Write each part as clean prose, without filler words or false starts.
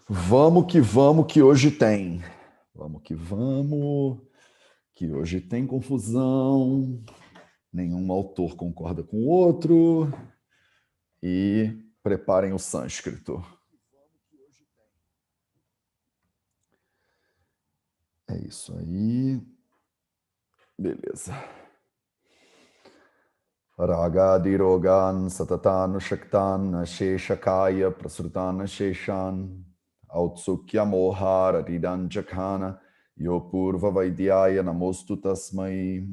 Vamos, que hoje tem. Vamos, que hoje tem confusão. Nenhum autor concorda com o outro. E preparem o sânscrito. É isso aí. Beleza. Ragadirogan satatan shaktan sheshakaya prasrutan sheshan autsukya mohara ridanjakana yopurva vaidyaya namostu tasmai.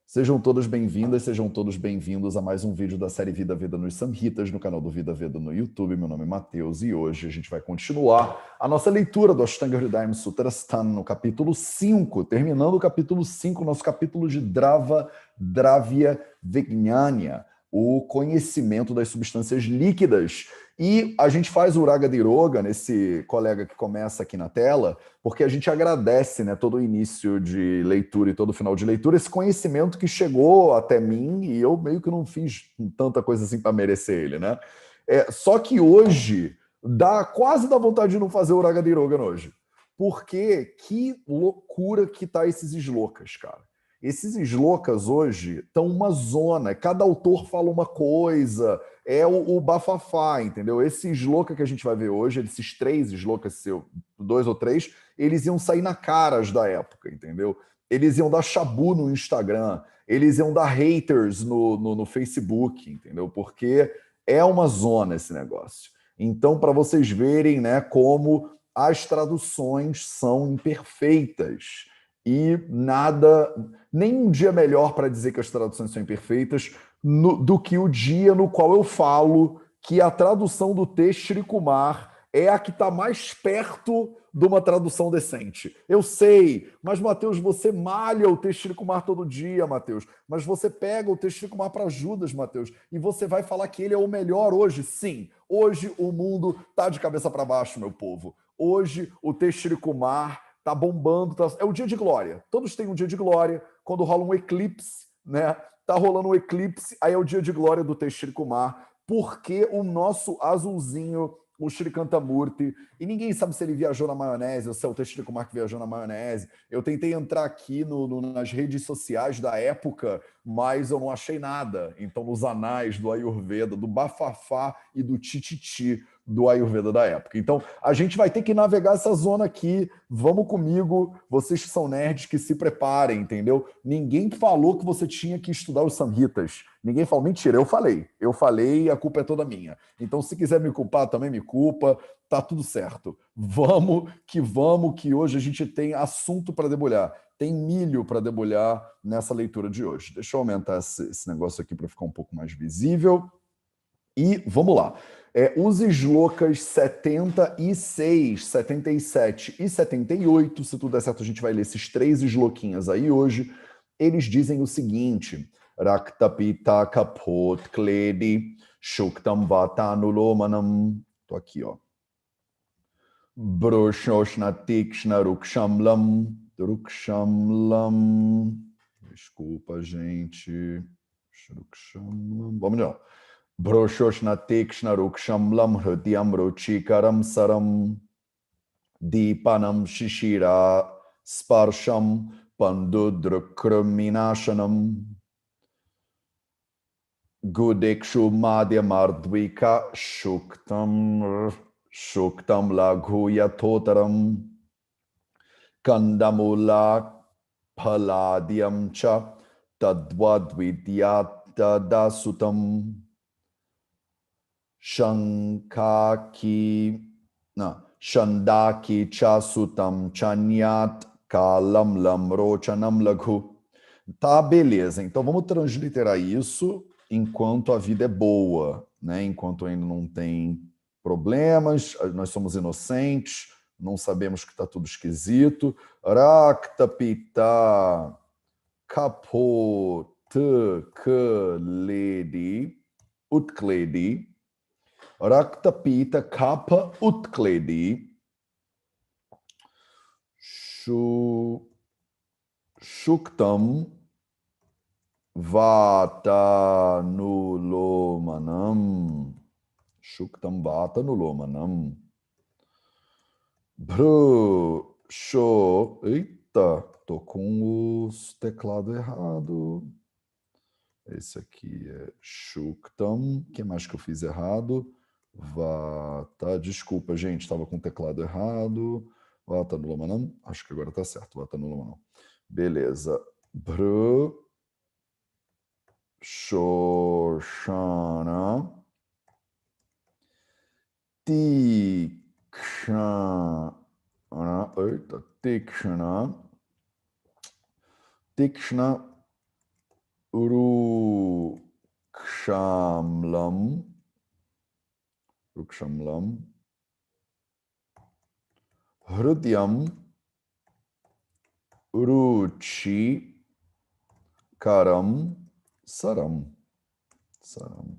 Sejam todos bem-vindas, sejam todos bem-vindos a mais um vídeo da série Vida Veda nos Samhitas, no canal do Vida Veda no YouTube. Meu nome é Matheus e hoje a gente vai continuar a nossa leitura do Ashtanga Hridayam Sutrasthana no capítulo 5, terminando o capítulo 5, nosso capítulo de Dravya Vijnana, o conhecimento das substâncias líquidas. E a gente faz o Raga Diroga, nesse colega que começa aqui na tela, porque a gente agradece, né, todo o início de leitura e todo o final de leitura, esse conhecimento que chegou até mim e eu meio que não fiz tanta coisa assim para merecer ele, né? Só que hoje quase dá vontade de não fazer o Raga Diroga hoje. Porque que loucura que tá esses slokas, cara. Esses slokas hoje estão uma zona, cada autor fala uma coisa, é o bafafá, entendeu? Esse sloka que a gente vai ver hoje, esses três slokas, dois ou três, eles iam sair na caras da época, entendeu? Eles iam dar chabu no Instagram, eles iam dar haters no Facebook, entendeu? Porque é uma zona esse negócio. Então, para vocês verem, né, como as traduções são imperfeitas e nada, nem um dia melhor para dizer que as traduções são imperfeitas do que o dia no qual eu falo que a tradução do Teshri Kumar é a que está mais perto de uma tradução decente. Eu sei, mas, Matheus, você malha o Teshri Kumar todo dia, Matheus. Mas você pega o Teshri Kumar para Judas, Matheus, e você vai falar que ele é o melhor hoje. Sim, hoje o mundo tá de cabeça para baixo, meu povo. Hoje o Teshri Kumar tá bombando. É o dia de glória. Todos têm um dia de glória. Quando rola um eclipse, né? Tá rolando um eclipse, aí é o dia de glória do Teshri Kumar, porque o nosso azulzinho, o Shrikantamurti, e ninguém sabe se ele viajou na maionese ou se é o Teshri Kumar que viajou na maionese. Eu tentei entrar aqui nas redes sociais da época, mas eu não achei nada. Então, nos anais do Ayurveda, do bafafá e do tititi do Ayurveda da época. Então, a gente vai ter que navegar essa zona aqui. Vamos comigo, vocês que são nerds, que se preparem, entendeu? Ninguém falou que você tinha que estudar os Samhitas. Ninguém falou, mentira, eu falei e a culpa é toda minha. Então, se quiser me culpar, também me culpa, tá tudo certo. Vamos, que hoje a gente tem assunto para debulhar. Tem milho para debulhar nessa leitura de hoje. Deixa eu aumentar esse negócio aqui para ficar um pouco mais visível. E vamos lá. Os slokas 76, 77 e 78, se tudo der certo, a gente vai ler esses três slokinhas aí hoje. Eles dizem o seguinte: Raktapita kapot kledi shuktam vatanulomanam. Tô aqui, ó. Broshoshna tikshna rukshamlam. Rukshamlam. Desculpa, gente. Rukshamlam. Vamos lá. Broshoshna tikshna rukshamlam hrityam ruchikaram saram deepanam shishira sparsham pandudrukraminashanam gudekshu madhyamardvika shuktam laghuyatotaram kandamula phaladhyam cha tadvadvidyatadasutam Shandaki chasutam chanyat kalam lam rochanam laghu. Tá, beleza. Então vamos transliterar isso enquanto a vida é boa, né? Enquanto ainda não tem problemas, nós somos inocentes, não sabemos que está tudo esquisito. Rakta pita kapot kledi utkledi. Raktapita Kapha Utkledi Shuktam Vatanulomanam. Shuktam Vatanulomanam. Bru, show. Eita, tô com os teclado errado. Esse aqui é Shuktam. O que mais que eu fiz errado? Vata. Desculpa, gente, estava com o teclado errado. Vata no Lamanam. Acho que agora tá certo. Vata no Lamanam. Beleza. Bru, Shoshana. Tikshana. Eita, Tikshana. Tikshna Rukshamlam. Rukshamlam. Hrudyam Ruchi Karam Saram. Saram.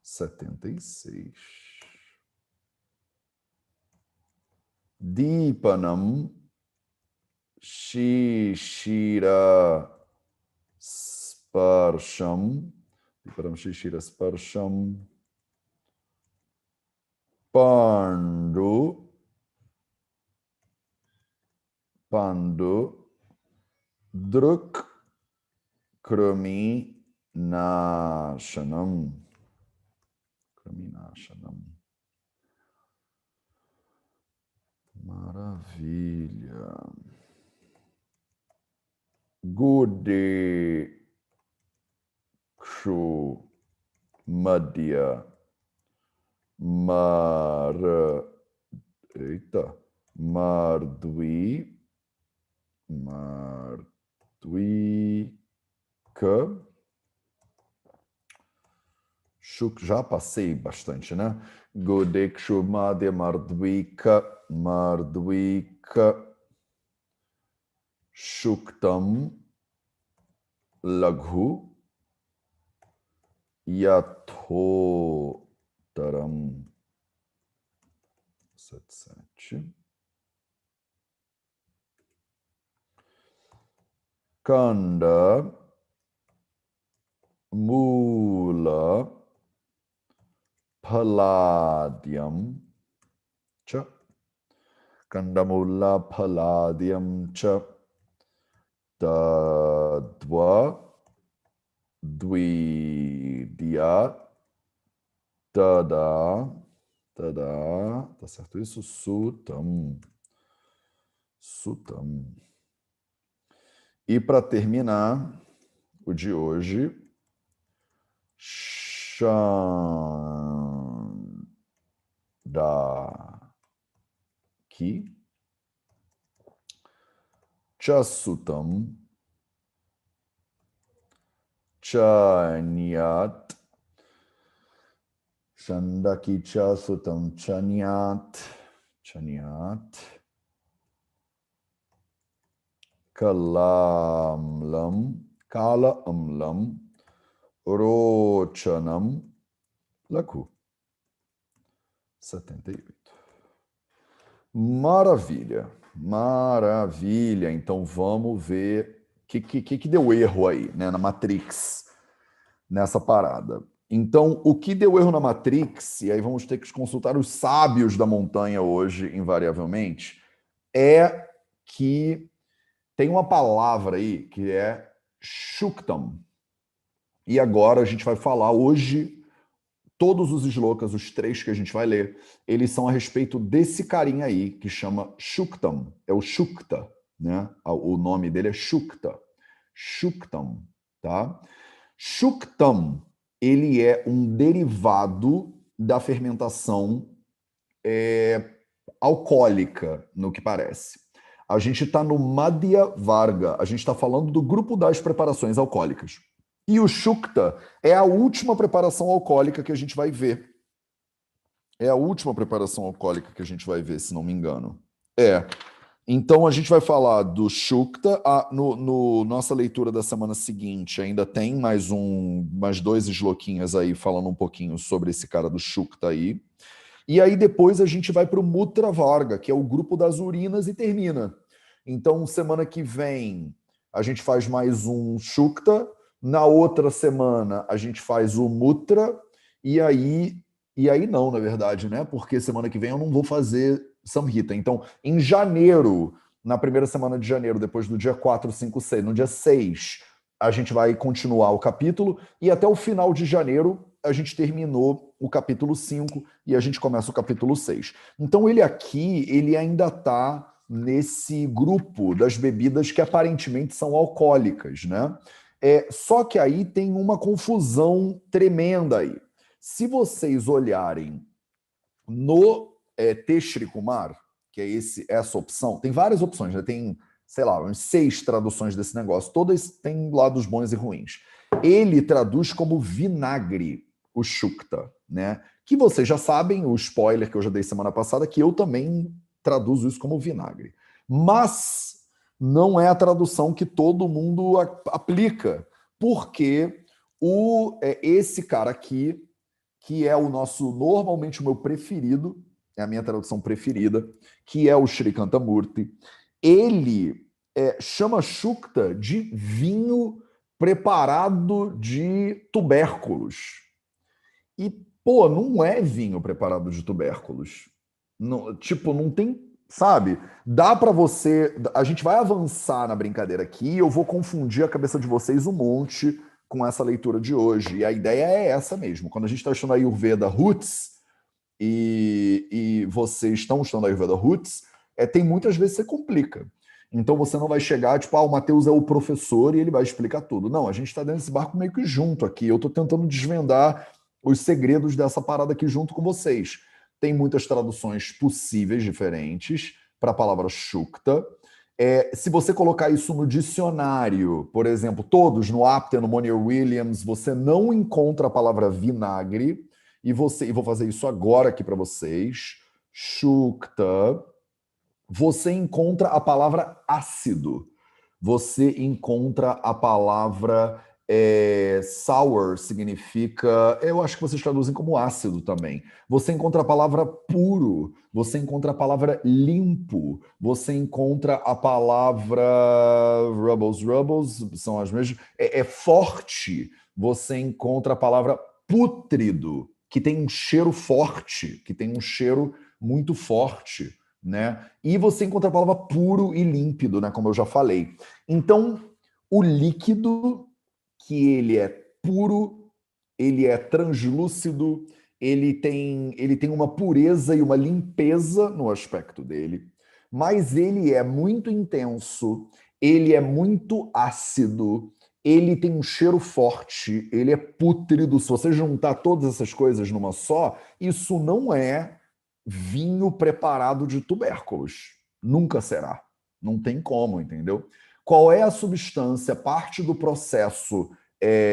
76. Deepanam Shishira Sparsham. Deepanam Shishira Sparsham. Pandu. Pandu. Druk Krami Nashanam. Krami Nashanam. Maravilha. Gude Kshu Madhya Mardvi Mardvika. Já passei bastante, né? Godekshu Madhya Mardvika Shuktam Laghu Yathotaram. 77. Kanda Mula Palladium Cha. Kandamula Palladium Cha. Tadva Dvidya Tada. Tá certo isso? Sutam. E para terminar o de hoje, Chandaki Chasutam Chanyat. Chandaki Chasutam Chanyat. Kalamlam Rochanam Laku. 78. Maravilha. Então vamos ver o que deu erro aí, né, na Matrix, nessa parada. Então, o que deu erro na Matrix, e aí vamos ter que consultar os sábios da montanha hoje, invariavelmente, é que tem uma palavra aí que é Shuktam. E agora a gente vai falar hoje, todos os shlokas, os 3 que a gente vai ler, eles são a respeito desse carinha aí, que chama Shuktam. É o Shukta, né? O nome dele é Shukta. Shuktam, tá? Shuktam, ele é um derivado da fermentação alcoólica, no que parece. A gente está no Madhya Varga, a gente está falando do grupo das preparações alcoólicas. E o Shukta é a última preparação alcoólica que a gente vai ver. É a última preparação alcoólica que a gente vai ver, se não me engano. Então a gente vai falar do Shukta. No nossa leitura da semana seguinte ainda tem mais 2 shlokinhas aí falando um pouquinho sobre esse cara do Shukta aí. E aí depois a gente vai para o Mutra Varga, que é o grupo das urinas, e termina. Então semana que vem a gente faz mais um Shukta. Na outra semana a gente faz o Mutra. E aí não, na verdade, né? Porque semana que vem eu não vou fazer Samhita. Então, em janeiro, na primeira semana de janeiro, depois do dia 4, 5, 6, no dia 6, a gente vai continuar o capítulo, e até o final de janeiro a gente terminou o capítulo 5 e a gente começa o capítulo 6. Então ele aqui, ele ainda está nesse grupo das bebidas que aparentemente são alcoólicas, né? Só que aí tem uma confusão tremenda aí. Se vocês olharem no Teshri Kumar, que é essa opção, tem várias opções, né? Tem, sei lá, uns 6 traduções desse negócio, todas têm lados bons e ruins. Ele traduz como vinagre o Shukta, né? Que vocês já sabem, o spoiler que eu já dei semana passada, que eu também traduzo isso como vinagre. Mas não é a tradução que todo mundo aplica, porque esse cara aqui, que é normalmente o meu preferido, é a minha tradução preferida, que é o Sri Kantamurti, ele chama Shukta de vinho preparado de tubérculos. E, pô, não é vinho preparado de tubérculos. Não, tipo, não tem, sabe? Dá para você. A gente vai avançar na brincadeira aqui, eu vou confundir a cabeça de vocês um monte com essa leitura de hoje. E a ideia é essa mesmo. Quando a gente está estudando a Ayurveda Roots e vocês estão estudando a Ayurveda Roots, tem muitas vezes que você complica. Então você não vai chegar, tipo, o Matheus é o professor e ele vai explicar tudo. Não, a gente está dentro desse barco meio que junto aqui. Eu estou tentando desvendar os segredos dessa parada aqui junto com vocês. Tem muitas traduções possíveis diferentes para a palavra Shukta. Se você colocar isso no dicionário, por exemplo, todos no Apter, no Monier-Williams, você não encontra a palavra vinagre, e vou fazer isso agora aqui para vocês. Shukta, você encontra a palavra ácido. Você encontra a palavra sour, significa... Eu acho que vocês traduzem como ácido também. Você encontra a palavra puro. Você encontra a palavra limpo. Você encontra a palavra rubbles são as mesmas. Forte. Você encontra a palavra pútrido, que tem um cheiro forte, que tem um cheiro muito forte, né? E você encontra a palavra puro e límpido, né? Como eu já falei. Então, o líquido, que ele é puro, ele é translúcido, ele tem uma pureza e uma limpeza no aspecto dele, mas ele é muito intenso, ele é muito ácido, ele tem um cheiro forte, ele é pútrido. Se você juntar todas essas coisas numa só, isso não é vinho preparado de tubérculos. Nunca será. Não tem como, entendeu? Qual é a substância, parte do processo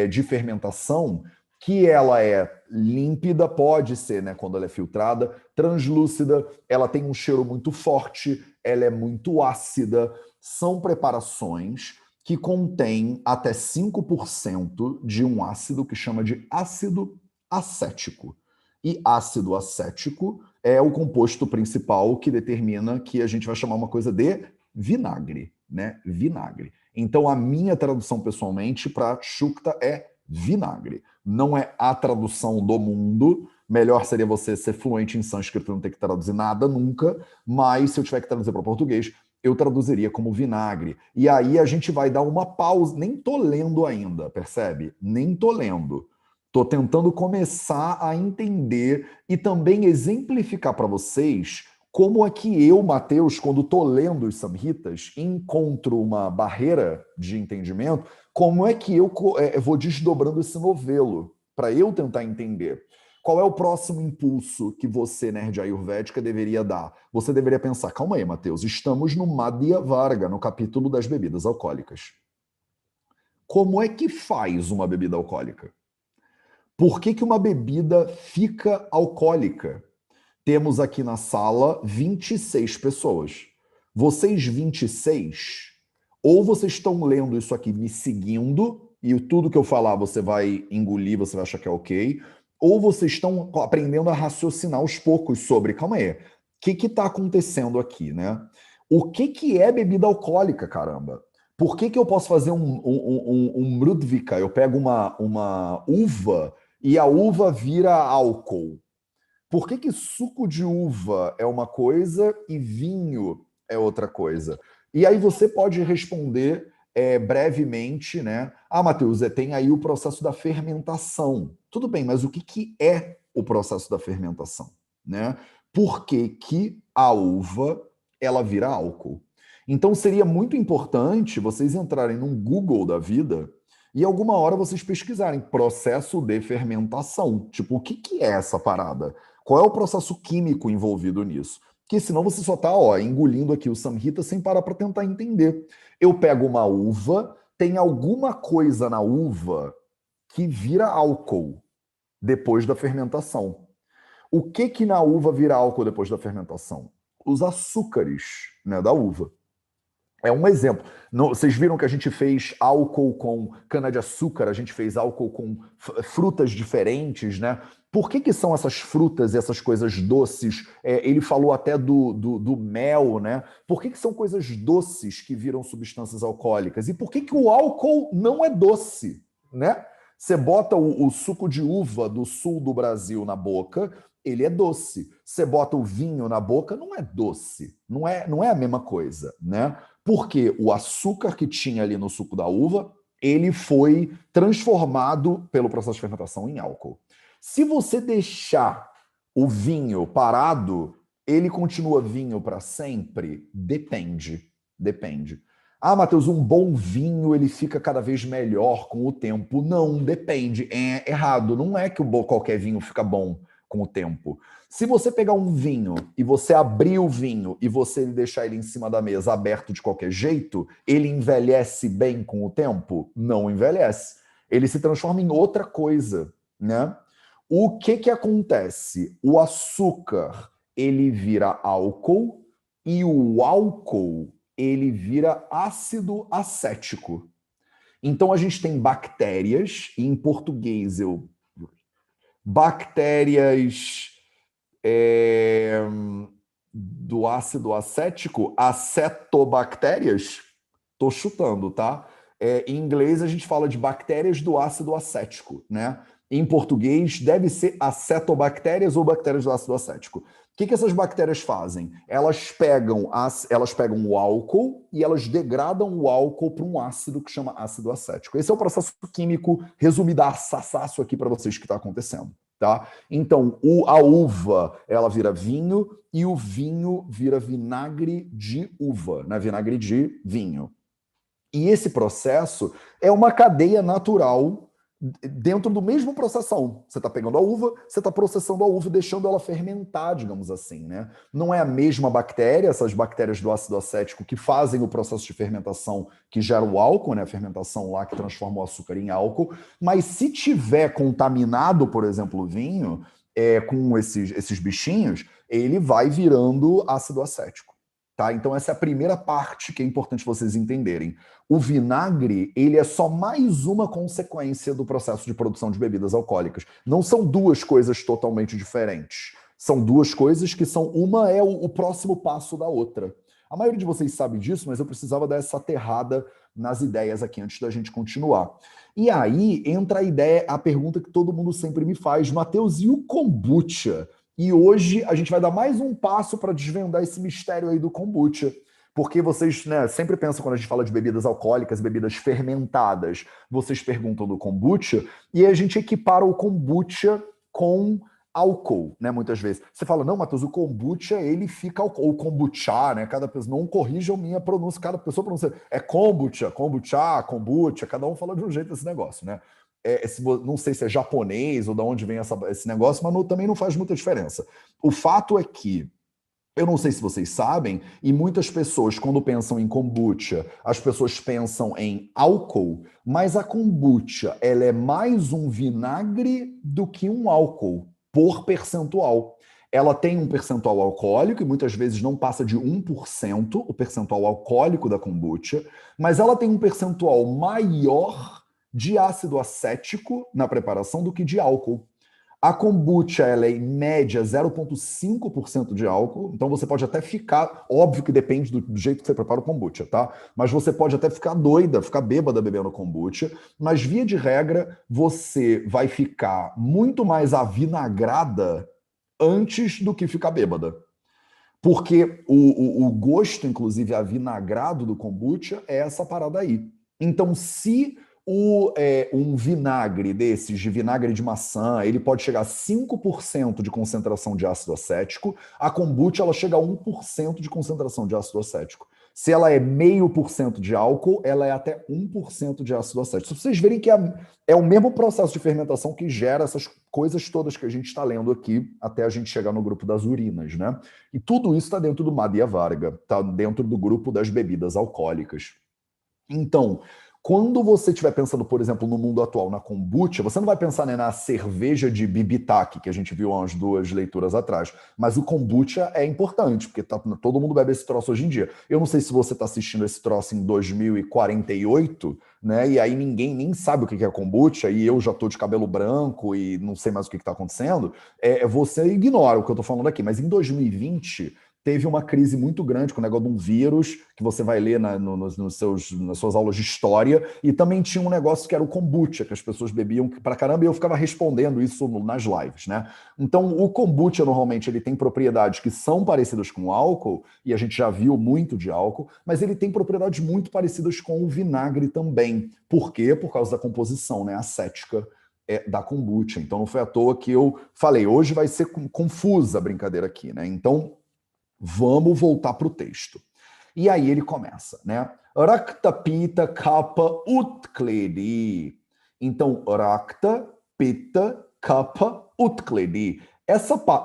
de fermentação, que ela é límpida, pode ser, né, quando ela é filtrada, translúcida, ela tem um cheiro muito forte, ela é muito ácida. São preparações que contêm até 5% de um ácido que chama de ácido acético. E ácido acético é o composto principal que determina que a gente vai chamar uma coisa de vinagre, né? Vinagre. Então, a minha tradução, pessoalmente, para Shukta é vinagre. Não é a tradução do mundo. Melhor seria você ser fluente em sânscrito e não ter que traduzir nada nunca. Mas, se eu tiver que traduzir para português, eu traduziria como vinagre. E aí a gente vai dar uma pausa. Nem tô lendo ainda, percebe? Nem tô lendo. Tô tentando começar a entender e também exemplificar para vocês como é que eu, Matheus, quando estou lendo os Samhitas, encontro uma barreira de entendimento, como é que eu vou desdobrando esse novelo para eu tentar entender. Qual é o próximo impulso que você, nerd ayurvédica, deveria dar? Você deveria pensar, calma aí, Matheus, estamos no Madhya Varga, no capítulo das bebidas alcoólicas. Como é que faz uma bebida alcoólica? Por que uma bebida fica alcoólica? Temos aqui na sala 26 pessoas. Vocês 26, ou vocês estão lendo isso aqui me seguindo, e tudo que eu falar você vai engolir, você vai achar que é ok, ou vocês estão aprendendo a raciocinar aos poucos sobre, calma aí, o que está acontecendo aqui, né? O que é bebida alcoólica, caramba? Por que eu posso fazer um mrudvika? Eu pego uma uva e a uva vira álcool. Por que que suco de uva é uma coisa e vinho é outra coisa? E aí você pode responder brevemente, né? Ah, Matheus, tem aí o processo da fermentação. Tudo bem, mas o que que é o processo da fermentação, né? Por que que a uva ela vira álcool? Então seria muito importante vocês entrarem num Google da vida e alguma hora vocês pesquisarem processo de fermentação. Tipo, o que que é essa parada? Qual é o processo químico envolvido nisso? Porque senão você só está engolindo aqui o Samhita sem parar para tentar entender. Eu pego uma uva, tem alguma coisa na uva que vira álcool depois da fermentação. O que que na uva vira álcool depois da fermentação? Os açúcares, né, da uva. É um exemplo. Vocês viram que a gente fez álcool com cana-de-açúcar, a gente fez álcool com frutas diferentes, né? Por que que são essas frutas e essas coisas doces? Ele falou até do mel, né? Por que que são coisas doces que viram substâncias alcoólicas? E por que que o álcool não é doce, né? Você bota o suco de uva do sul do Brasil na boca, ele é doce. Você bota o vinho na boca, não é doce. Não é a mesma coisa, né? Porque o açúcar que tinha ali no suco da uva, ele foi transformado pelo processo de fermentação em álcool. Se você deixar o vinho parado, ele continua vinho para sempre? Depende. Depende. Ah, Matheus, um bom vinho ele fica cada vez melhor com o tempo. Não, depende. É errado. Não é que qualquer vinho fica bom com o tempo. Se você pegar um vinho e você abrir o vinho e você deixar ele em cima da mesa aberto de qualquer jeito, ele envelhece bem com o tempo? Não envelhece. Ele se transforma em outra coisa, né? O que que acontece? O açúcar, ele vira álcool e o álcool, ele vira ácido acético. Então a gente tem bactérias, e em português bactérias do ácido acético, acetobactérias, tô chutando, tá? Em inglês a gente fala de bactérias do ácido acético, né? Em português deve ser acetobactérias ou bactérias do ácido acético. O que que essas bactérias fazem? Elas pegam o álcool e elas degradam o álcool para um ácido que chama ácido acético. Esse é o processo químico resumidaço aqui para vocês que está acontecendo. Tá? Então, a uva, ela vira vinho e o vinho vira vinagre de uva, né? Vinagre de vinho. E esse processo é uma cadeia natural dentro do mesmo processão. Você está pegando a uva, você está processando a uva e deixando ela fermentar, digamos assim, né? Não é a mesma bactéria, essas bactérias do ácido acético que fazem o processo de fermentação que gera o álcool, né? A fermentação lá que transforma o açúcar em álcool, mas se tiver contaminado, por exemplo, o vinho, com esses bichinhos, ele vai virando ácido acético. Tá? Então essa é a primeira parte que é importante vocês entenderem. O vinagre, ele é só mais uma consequência do processo de produção de bebidas alcoólicas. Não são duas coisas totalmente diferentes. São duas coisas que uma é o próximo passo da outra. A maioria de vocês sabe disso, mas eu precisava dar essa aterrada nas ideias aqui antes da gente continuar. E aí entra a pergunta que todo mundo sempre me faz, Matheus, e o kombucha? E hoje a gente vai dar mais um passo para desvendar esse mistério aí do kombucha. Porque vocês, né, sempre pensam quando a gente fala de bebidas alcoólicas, bebidas fermentadas, vocês perguntam do kombucha, e a gente equipara o kombucha com álcool, né, muitas vezes. Você fala, não, Matheus, o kombucha, ele fica álcool, ou kombucha, né, cada pessoa, não corrijam minha pronúncia, cada pessoa pronuncia, é kombucha, cada um fala de um jeito esse negócio, né. Não sei se é japonês ou de onde vem esse negócio, mas também não faz muita diferença. O fato é que, eu não sei se vocês sabem, e muitas pessoas, quando pensam em kombucha, as pessoas pensam em álcool, mas a kombucha, ela é mais um vinagre do que um álcool, por percentual. Ela tem um percentual alcoólico, e muitas vezes não passa de 1%, o percentual alcoólico da kombucha, mas ela tem um percentual maior de ácido acético na preparação do que de álcool. A kombucha, ela é em média 0,5% de álcool, então você pode até ficar, óbvio que depende do jeito que você prepara o kombucha, tá? Mas você pode até ficar doida, ficar bêbada bebendo kombucha, mas via de regra, você vai ficar muito mais avinagrada antes do que ficar bêbada. Porque o gosto, inclusive, avinagrado do kombucha é essa parada aí. Então, se um vinagre desses, de vinagre de maçã, ele pode chegar a 5% de concentração de ácido acético, a kombucha ela chega a 1% de concentração de ácido acético. Se ela é 0,5% de álcool, ela é até 1% de ácido acético. Se vocês verem que é o mesmo processo de fermentação que gera essas coisas todas que a gente está lendo aqui, até a gente chegar no grupo das urinas, né? E tudo isso está dentro do Madhya Varga, está dentro do grupo das bebidas alcoólicas. Então, quando você estiver pensando, por exemplo, no mundo atual, na kombucha, você não vai pensar, né, na cerveja de bibitaki, que a gente viu há umas 2 leituras atrás. Mas o kombucha é importante, porque todo mundo bebe esse troço hoje em dia. Eu não sei se você está assistindo esse troço em 2048, né? E aí ninguém nem sabe o que é kombucha, e eu já estou de cabelo branco e não sei mais o que está acontecendo. Você ignora o que eu estou falando aqui, mas em 2020 teve uma crise muito grande com o negócio de um vírus, que você vai ler nas suas aulas de história, e também tinha um negócio que era o kombucha, que as pessoas bebiam pra caramba, e eu ficava respondendo isso nas lives, né? Então, o kombucha, normalmente, ele tem propriedades que são parecidas com o álcool, e a gente já viu muito de álcool, mas ele tem propriedades muito parecidas com o vinagre também. Por quê? Por causa da composição, né, acética da kombucha. Então, não foi à toa que eu falei, hoje vai ser confusa a brincadeira aqui, né? Então, vamos voltar para o texto. E aí ele começa, né? Rakta Pita Kapha Utkledi. Então, Rakta Pita Kapha Utkledi.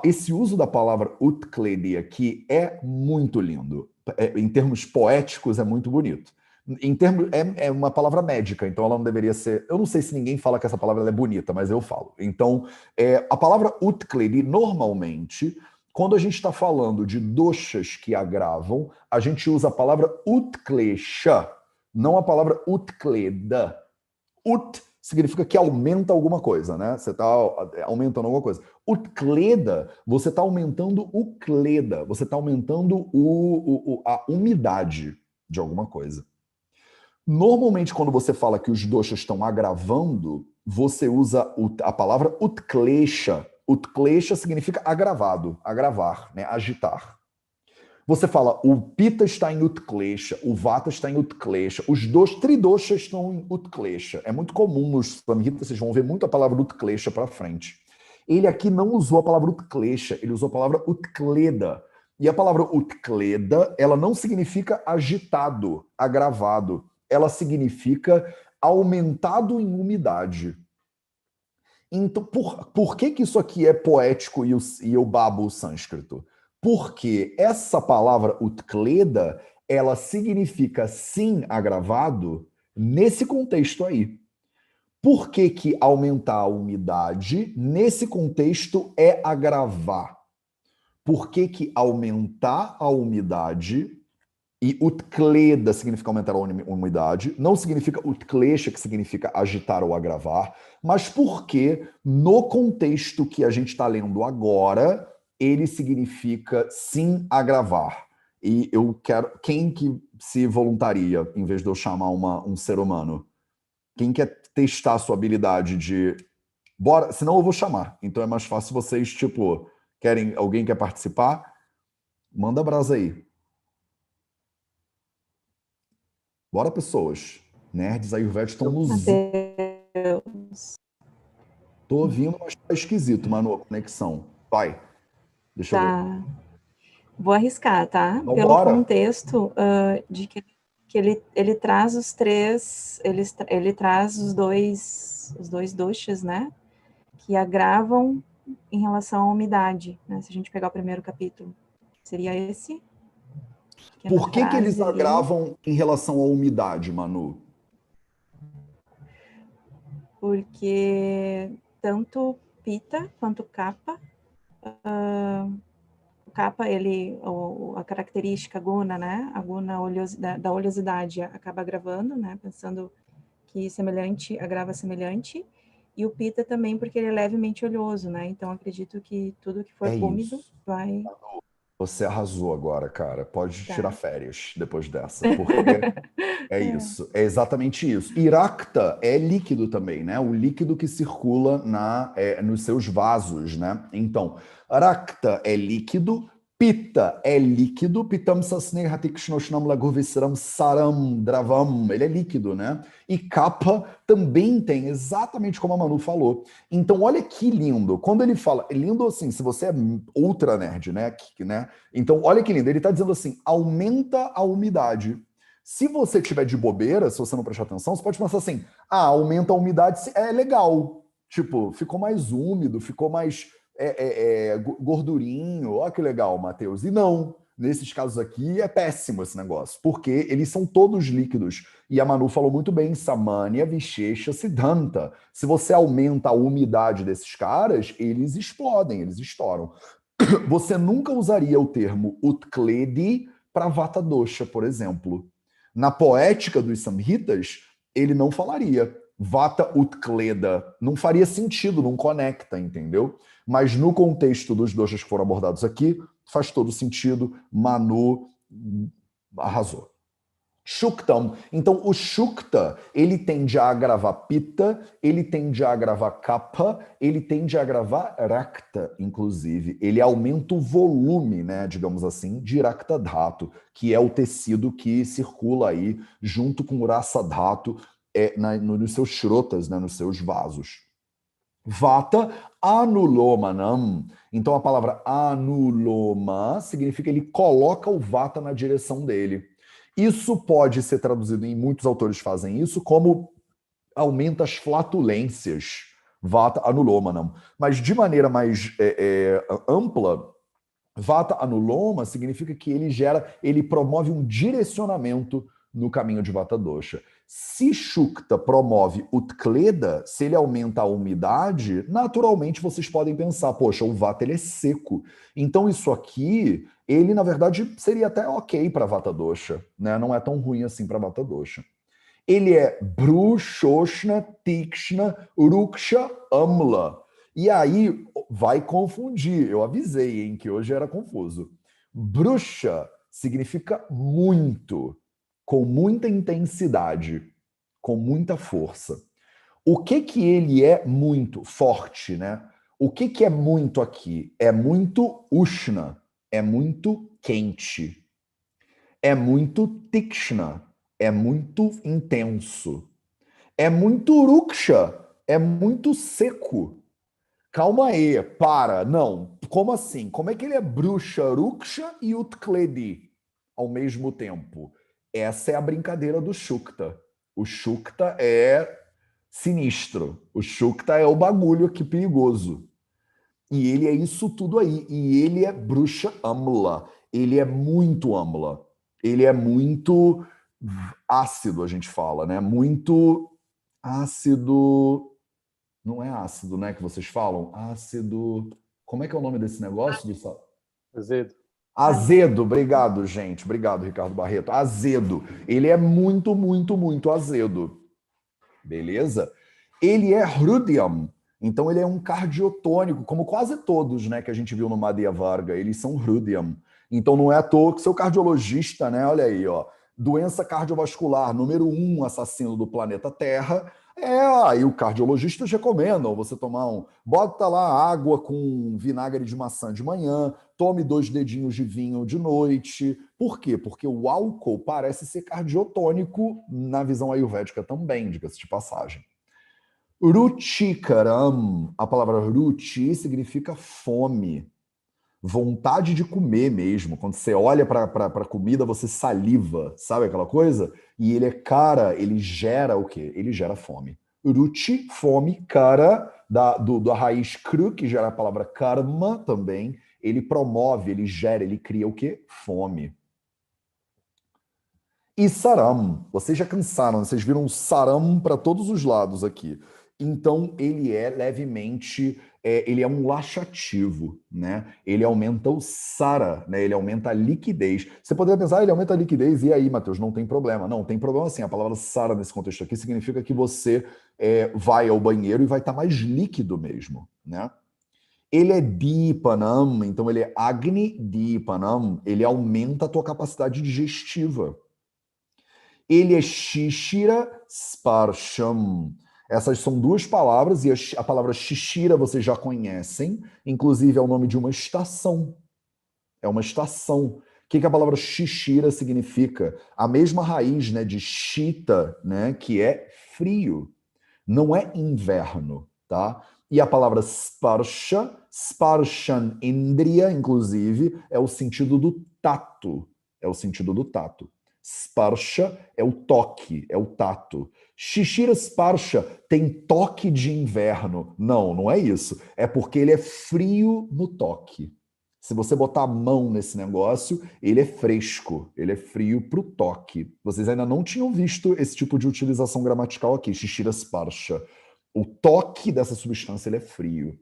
Esse uso da palavra Utkledi aqui é muito lindo. Em termos poéticos, é muito bonito. É uma palavra médica, então ela não deveria ser. Eu não sei se ninguém fala que essa palavra é bonita, mas eu falo. Então, a palavra Utkledi, normalmente, quando a gente está falando de doshas que agravam, a gente usa a palavra utklesha, não a palavra utkleda. Ut significa que aumenta alguma coisa, né? Você está aumentando alguma coisa. Utkleda, você está aumentando o kleda, você está aumentando a umidade de alguma coisa. Normalmente, quando você fala que os doshas estão agravando, você usa a palavra utklesha. Utklesha significa agravado, agravar, né? Agitar. Você fala, o Pitta está em Utklesha, o Vata está em Utklesha, os dois tridoshas estão em Utklesha. É muito comum nos Samhitas, vocês vão ver muito a palavra Utklesha para frente. Ele aqui não usou a palavra Utklesha, ele usou a palavra Utkleda. E a palavra Utkleda, ela não significa agitado, agravado. Ela significa aumentado em umidade. Então, por que isso aqui é poético e eu babo o sânscrito? Porque essa palavra utkleda, ela significa sim agravado nesse contexto aí. Por que que aumentar a umidade nesse contexto é agravar? Por que que aumentar a umidade e utkleda significa aumentar a umidade, não significa utklesha, que significa agitar ou agravar, mas porque no contexto que a gente está lendo agora, ele significa sim agravar. E eu quero. Quem que se voluntaria, em vez de eu chamar um ser humano? Quem quer testar a sua habilidade de. Bora, senão eu vou chamar. Então é mais fácil vocês, tipo, alguém quer participar? Manda brasa aí. Bora, pessoas. Nerds Ayurveda estão nos. Matheus. Tô ouvindo, mas tá esquisito, Manu, a conexão. Vai, deixa eu ver. Tá. Vou arriscar, tá? Então, Pelo bora. contexto de que ele traz os três, ele traz os dois doshas, né? Que agravam em relação à umidade, né? Se a gente pegar o primeiro capítulo, seria esse? Pequena Por que eles frase ali. agravam em relação à umidade, Manu? Porque tanto Pita quanto Kapha, o Kapha, a característica guna, né, a guna da oleosidade acaba agravando, né, pensando que semelhante agrava semelhante, e o Pita também porque ele é levemente oleoso, né, então acredito que tudo que for É úmido isso. vai... Você arrasou agora, cara. Pode tirar Tá. férias depois dessa, porque é isso, é exatamente isso. E Rakta é líquido também, né? O líquido que circula nos seus vasos, né? Então, Rakta é líquido, Pitta é líquido, Pitam Sasneha Tikshnoshnam Lagurvisram Saram Dravam, ele é líquido, né? E Kapha também tem, exatamente como a Manu falou. Então, olha que lindo. Quando ele fala, é lindo assim, se você é ultra nerd, né? Então, olha que lindo. Ele está dizendo assim: aumenta a umidade. Se você tiver de bobeira, se você não prestar atenção, você pode pensar assim: aumenta a umidade, é legal. Tipo, ficou mais úmido, ficou mais gordurinho. Olha que legal, Matheus. E não, nesses casos aqui é péssimo esse negócio, porque eles são todos líquidos. E a Manu falou muito bem: Samanya, Vishesha, Siddhanta. Se você aumenta a umidade desses caras, eles explodem, eles estouram. Você nunca usaria o termo Utkledi para Vata Dosha, por exemplo. Na poética dos Samhitas, ele não falaria Vata Utkleda. Não faria sentido, não conecta, entendeu? Mas no contexto dos doshas que foram abordados aqui, faz todo sentido. Manu arrasou. Shuktam. Então, o Shukta, ele tende a agravar Pitta, ele tende a agravar Kapha, ele tende a agravar Rakta, inclusive. Ele aumenta o volume, né, digamos assim, de Rakta Dhatu, que é o tecido que circula aí junto com o Rasa Dhatu nos seus shrotas, né, nos seus vasos. Vata anulomanam. Então, a palavra anuloma significa ele coloca o Vata na direção dele. Isso pode ser traduzido, e muitos autores fazem isso, como aumenta as flatulências, vata anulomanam. Mas de maneira mais ampla, vata anuloma significa que ele promove um direcionamento no caminho de vata dosha. Se Shukta promove Utkleda, se ele aumenta a umidade, naturalmente vocês podem pensar, poxa, o vata ele é seco. Então isso aqui, ele na verdade seria até ok para vata dosha, né? Não é tão ruim assim para vata dosha. Ele é Bru, Shoshna, Tikshna, Ruksha, Amla. E aí vai confundir. Eu avisei, hein, que hoje era confuso. Bruxa significa muito, com muita intensidade, com muita força. O que que ele é muito? Forte, né? O que que é muito aqui? É muito Ushna, é muito quente, é muito Tikshna, é muito intenso, é muito Ruksha, é muito seco. Calma aí, para. Não, como assim? Como é que ele é bruxa, Ruksha e Utkledi ao mesmo tempo? Essa é a brincadeira do Shukta. O Shukta é sinistro. O Shukta é o bagulho aqui perigoso. E ele é isso tudo aí. E ele é bruxa Amla. Ele é muito Amla. Ele é muito ácido, a gente fala, né? Muito ácido. Não é ácido, né? Que vocês falam? Ácido. Como é que é o nome desse negócio? Azedo. Azedo, obrigado, gente. Obrigado, Ricardo Barreto. Azedo. Ele é muito, muito, muito azedo. Beleza? Ele é Hrudyam. Então ele é um cardiotônico, como quase todos, né, que a gente viu no Madhya Varga, eles são Hrudyam. Então não é à toa que seu cardiologista, né, olha aí, ó, doença cardiovascular número 1 assassino do planeta Terra, aí o cardiologista recomendam você tomar bota lá água com vinagre de maçã de manhã, tome 2 dedinhos de vinho de noite. Por quê? Porque o álcool parece ser cardiotônico na visão ayurvédica também, diga-se de passagem. Ruchikaram, a palavra ruchi significa fome, vontade de comer mesmo. Quando você olha para a comida, você saliva, sabe aquela coisa? E ele é cara, ele gera o quê? Ele gera fome. Ruchi, fome, cara, da raiz kru, que gera a palavra karma também. Ele promove, ele gera, ele cria o quê? Fome. E saram, vocês já cansaram, vocês viram saram para todos os lados aqui. Então, ele é levemente, ele é um laxativo, né? Ele aumenta o sara, né? Ele aumenta a liquidez. Você poderia pensar, ele aumenta a liquidez, e aí, Matheus, não tem problema. Não, tem problema sim. A palavra sara nesse contexto aqui significa que você vai ao banheiro e vai estar mais líquido mesmo, né? Ele é Dipanam, então ele é Agni Dipanam, ele aumenta a tua capacidade digestiva. Ele é Shishira Sparsham. Essas são duas palavras, e a palavra Shishira vocês já conhecem, inclusive é o nome de uma estação. É uma estação. O que a palavra Shishira significa? A mesma raiz, né, de Shita, né, que é frio. Não é inverno, tá? E a palavra Sparsha, Sparshan Indriya, inclusive, é o sentido do tato. É o sentido do tato. Sparsha é o toque, é o tato. Shishira Sparsha tem toque de inverno. Não, não é isso. É porque ele é frio no toque. Se você botar a mão nesse negócio, ele é fresco, ele é frio para o toque. Vocês ainda não tinham visto esse tipo de utilização gramatical aqui, Shishira Sparsha. O toque dessa substância ele é frio.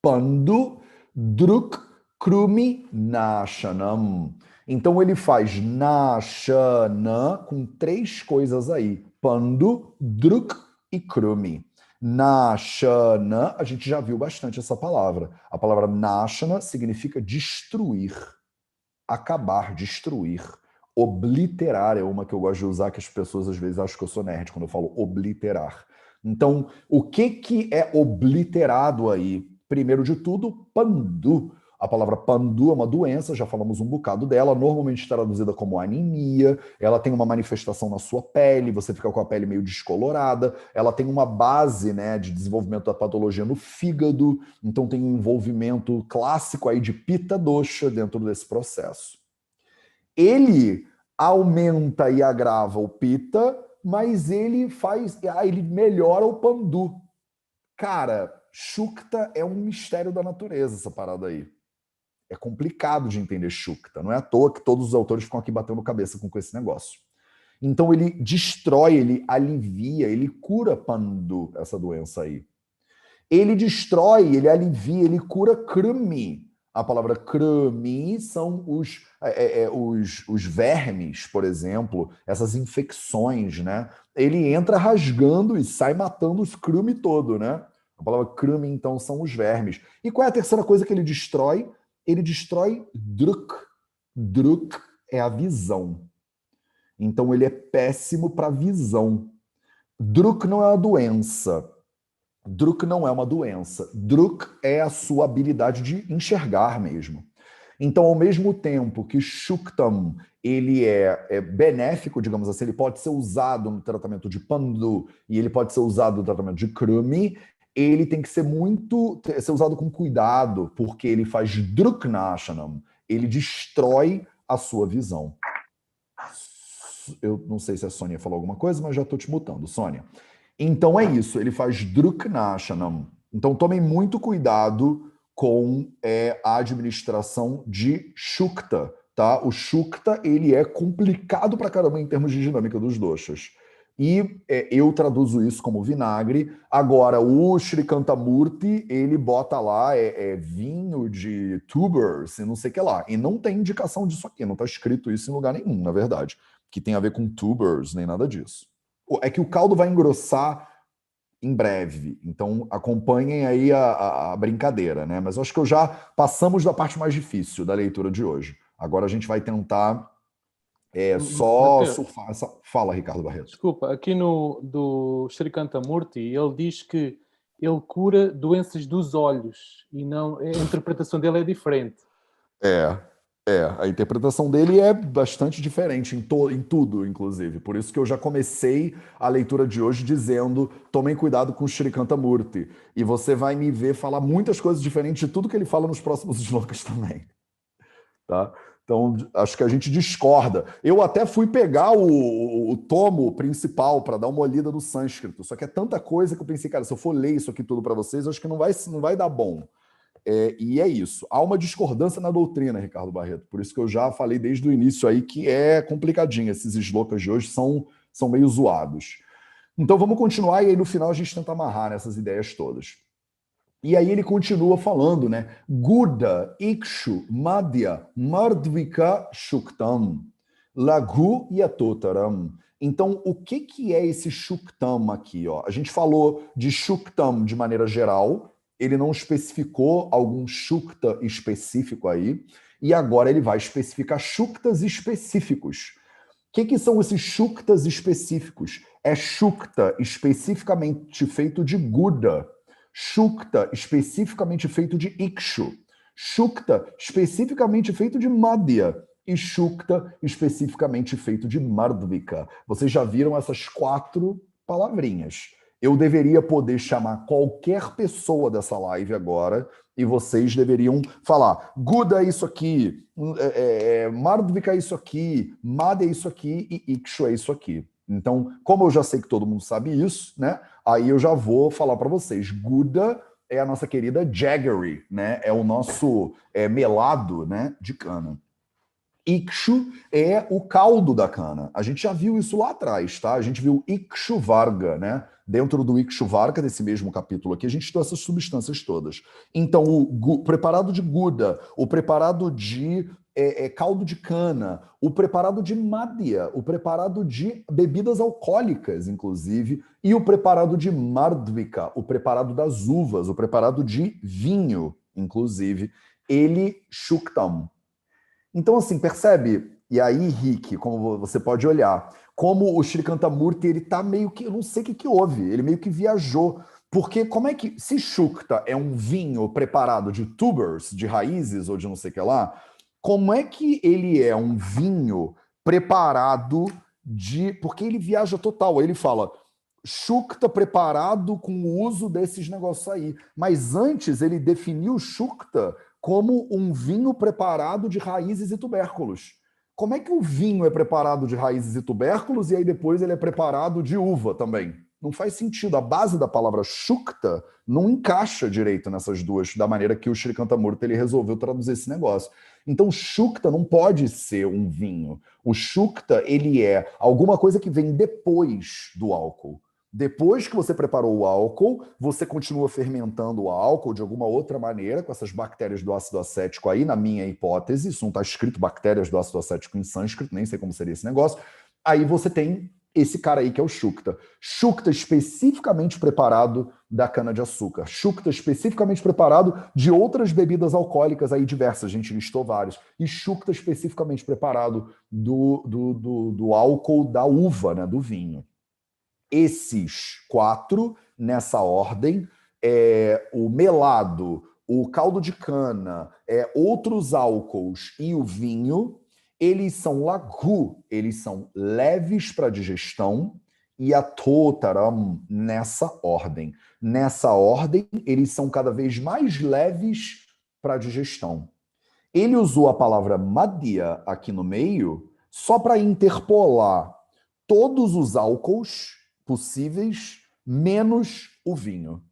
Pandu Druk Krumi Nashanam. Então ele faz Nashana com três coisas aí: Pandu, Druk e Krumi. Nashana, a gente já viu bastante essa palavra. A palavra Nashana significa destruir, acabar, destruir. Obliterar é uma que eu gosto de usar, que as pessoas às vezes acham que eu sou nerd quando eu falo obliterar. Então, o que é obliterado aí? Primeiro de tudo, pandu. A palavra pandu é uma doença, já falamos um bocado dela, normalmente traduzida como anemia. Ela tem uma manifestação na sua pele, você fica com a pele meio descolorada. Ela tem uma base, né, de desenvolvimento da patologia no fígado, então tem um envolvimento clássico aí de pitta dosha dentro desse processo. Ele aumenta e agrava o pitta, mas ele ele melhora o pandu. Cara, Shukta é um mistério da natureza, essa parada aí. É complicado de entender Shukta. Não é à toa que todos os autores ficam aqui batendo cabeça com esse negócio. Então ele destrói, ele alivia, ele cura Pandu, essa doença aí. Ele destrói, ele alivia, ele cura Krumi. A palavra Krumi são os vermes, por exemplo, essas infecções, né? Ele entra rasgando e sai matando os Krumi todo, né? A palavra Krumi, então, são os vermes. E qual é a terceira coisa que ele destrói? Ele destrói Druk. Druk é a visão. Então, ele é péssimo para visão. Druk não é uma doença. Druk não é uma doença. Druk é a sua habilidade de enxergar mesmo. Então, ao mesmo tempo que Shuktam ele é benéfico, digamos assim, ele pode ser usado no tratamento de Pandu e ele pode ser usado no tratamento de Krumi, ele tem que ser usado com cuidado, porque ele faz Druknashanam, ele destrói a sua visão. Eu não sei se a Sônia falou alguma coisa, mas já estou te mutando, Sônia. Então é isso, ele faz Druknashanam. Então tomem muito cuidado com a administração de Shukta, tá? O Shukta, ele é complicado pra caramba em termos de dinâmica dos doshas. E eu traduzo isso como vinagre. Agora, o Sri Kantamurti, ele bota lá vinho de tubers e não sei o que lá. E não tem indicação disso aqui, não está escrito isso em lugar nenhum, na verdade, que tem a ver com tubers, nem nada disso. É que o caldo vai engrossar em breve, então acompanhem aí a brincadeira, né? Mas eu acho que já passamos da parte mais difícil da leitura de hoje. Agora a gente vai tentar só Mateus, surfar essa... Fala, Ricardo Barreto. Desculpa, aqui do Sri Kantamurti, ele diz que ele cura doenças dos olhos e não, a interpretação dele é diferente. A interpretação dele é bastante diferente em tudo, inclusive. Por isso que eu já comecei a leitura de hoje dizendo: tomem cuidado com o Sri Kantamurti. E você vai me ver falar muitas coisas diferentes de tudo que ele fala nos próximos slokas também. Tá? Então, acho que a gente discorda. Eu até fui pegar o tomo principal para dar uma olhada no sânscrito, só que é tanta coisa que eu pensei, cara, se eu for ler isso aqui tudo para vocês, acho que não vai dar bom. E é isso. Há uma discordância na doutrina, Ricardo Barreto. Por isso que eu já falei desde o início aí que é complicadinho. Esses slokas de hoje são meio zoados. Então vamos continuar e aí no final a gente tenta amarrar nessas ideias todas. E aí ele continua falando, né? Guda, Ikshu, Madhya, Mardvika, Shuktam, Laghu e Atotaram. Então, o que é esse Shuktam aqui? Ó? A gente falou de Shuktam de maneira geral. ele não especificou algum Shukta específico aí, e agora ele vai especificar Shuktas específicos. O que são esses Shuktas específicos? É Shukta especificamente feito de Guda, Shukta especificamente feito de Ikshu, Shukta especificamente feito de Madhya e Shukta especificamente feito de Mardvika. Vocês já viram essas 4 palavrinhas. Eu deveria poder chamar qualquer pessoa dessa live agora e vocês deveriam falar Guda é isso aqui, Mardvika é isso aqui, Madhya é isso aqui e Ikshu é isso aqui. Então, como eu já sei que todo mundo sabe isso, né? Aí eu já vou falar para vocês. Guda é a nossa querida jaggery, né? É o nosso melado, né, de cana. Ikshu é o caldo da cana. A gente já viu isso lá atrás, tá? A gente viu Ikshu Varga, né? Dentro do Ikshu Varga, desse mesmo capítulo aqui, a gente tem essas substâncias todas. Então, o preparado de Guda, o preparado de caldo de cana, o preparado de Madhya, o preparado de bebidas alcoólicas, inclusive, e o preparado de Mardvika, o preparado das uvas, o preparado de vinho, inclusive, ele Shuktam. Então, assim, percebe? E aí, Rick, como você pode olhar, como o Srikantamurti, ele tá meio que, eu não sei o que houve, ele meio que viajou. Porque como é que, se Shukta é um vinho preparado de tubers, de raízes ou de não sei o que lá, como é que ele é um vinho preparado de... Porque ele viaja total, ele fala... Shukta preparado com o uso desses negócios aí. Mas antes ele definiu Shukta como um vinho preparado de raízes e tubérculos. Como é que o vinho é preparado de raízes e tubérculos e aí depois ele é preparado de uva também? Não faz sentido. A base da palavra Shukta não encaixa direito nessas duas, da maneira que o Srikantamurti ele resolveu traduzir esse negócio. Então, Shukta não pode ser um vinho. O Shukta, ele é alguma coisa que vem depois do álcool. Depois que você preparou o álcool, você continua fermentando o álcool de alguma outra maneira, com essas bactérias do ácido acético aí, na minha hipótese, isso não está escrito bactérias do ácido acético em sânscrito, nem sei como seria esse negócio. Aí você tem esse cara aí que é o Shukta. Shukta especificamente preparado da cana-de-açúcar. Shukta especificamente preparado de outras bebidas alcoólicas aí diversas, a gente listou vários. E Shukta especificamente preparado do álcool da uva, né, do vinho. Esses 4, nessa ordem, o melado, o caldo de cana, outros álcools e o vinho, eles são laghu, eles são leves para digestão, e a totaram nessa ordem. Nessa ordem, eles são cada vez mais leves para digestão. Ele usou a palavra madhya aqui no meio só para interpolar todos os álcools possíveis, menos o vinho.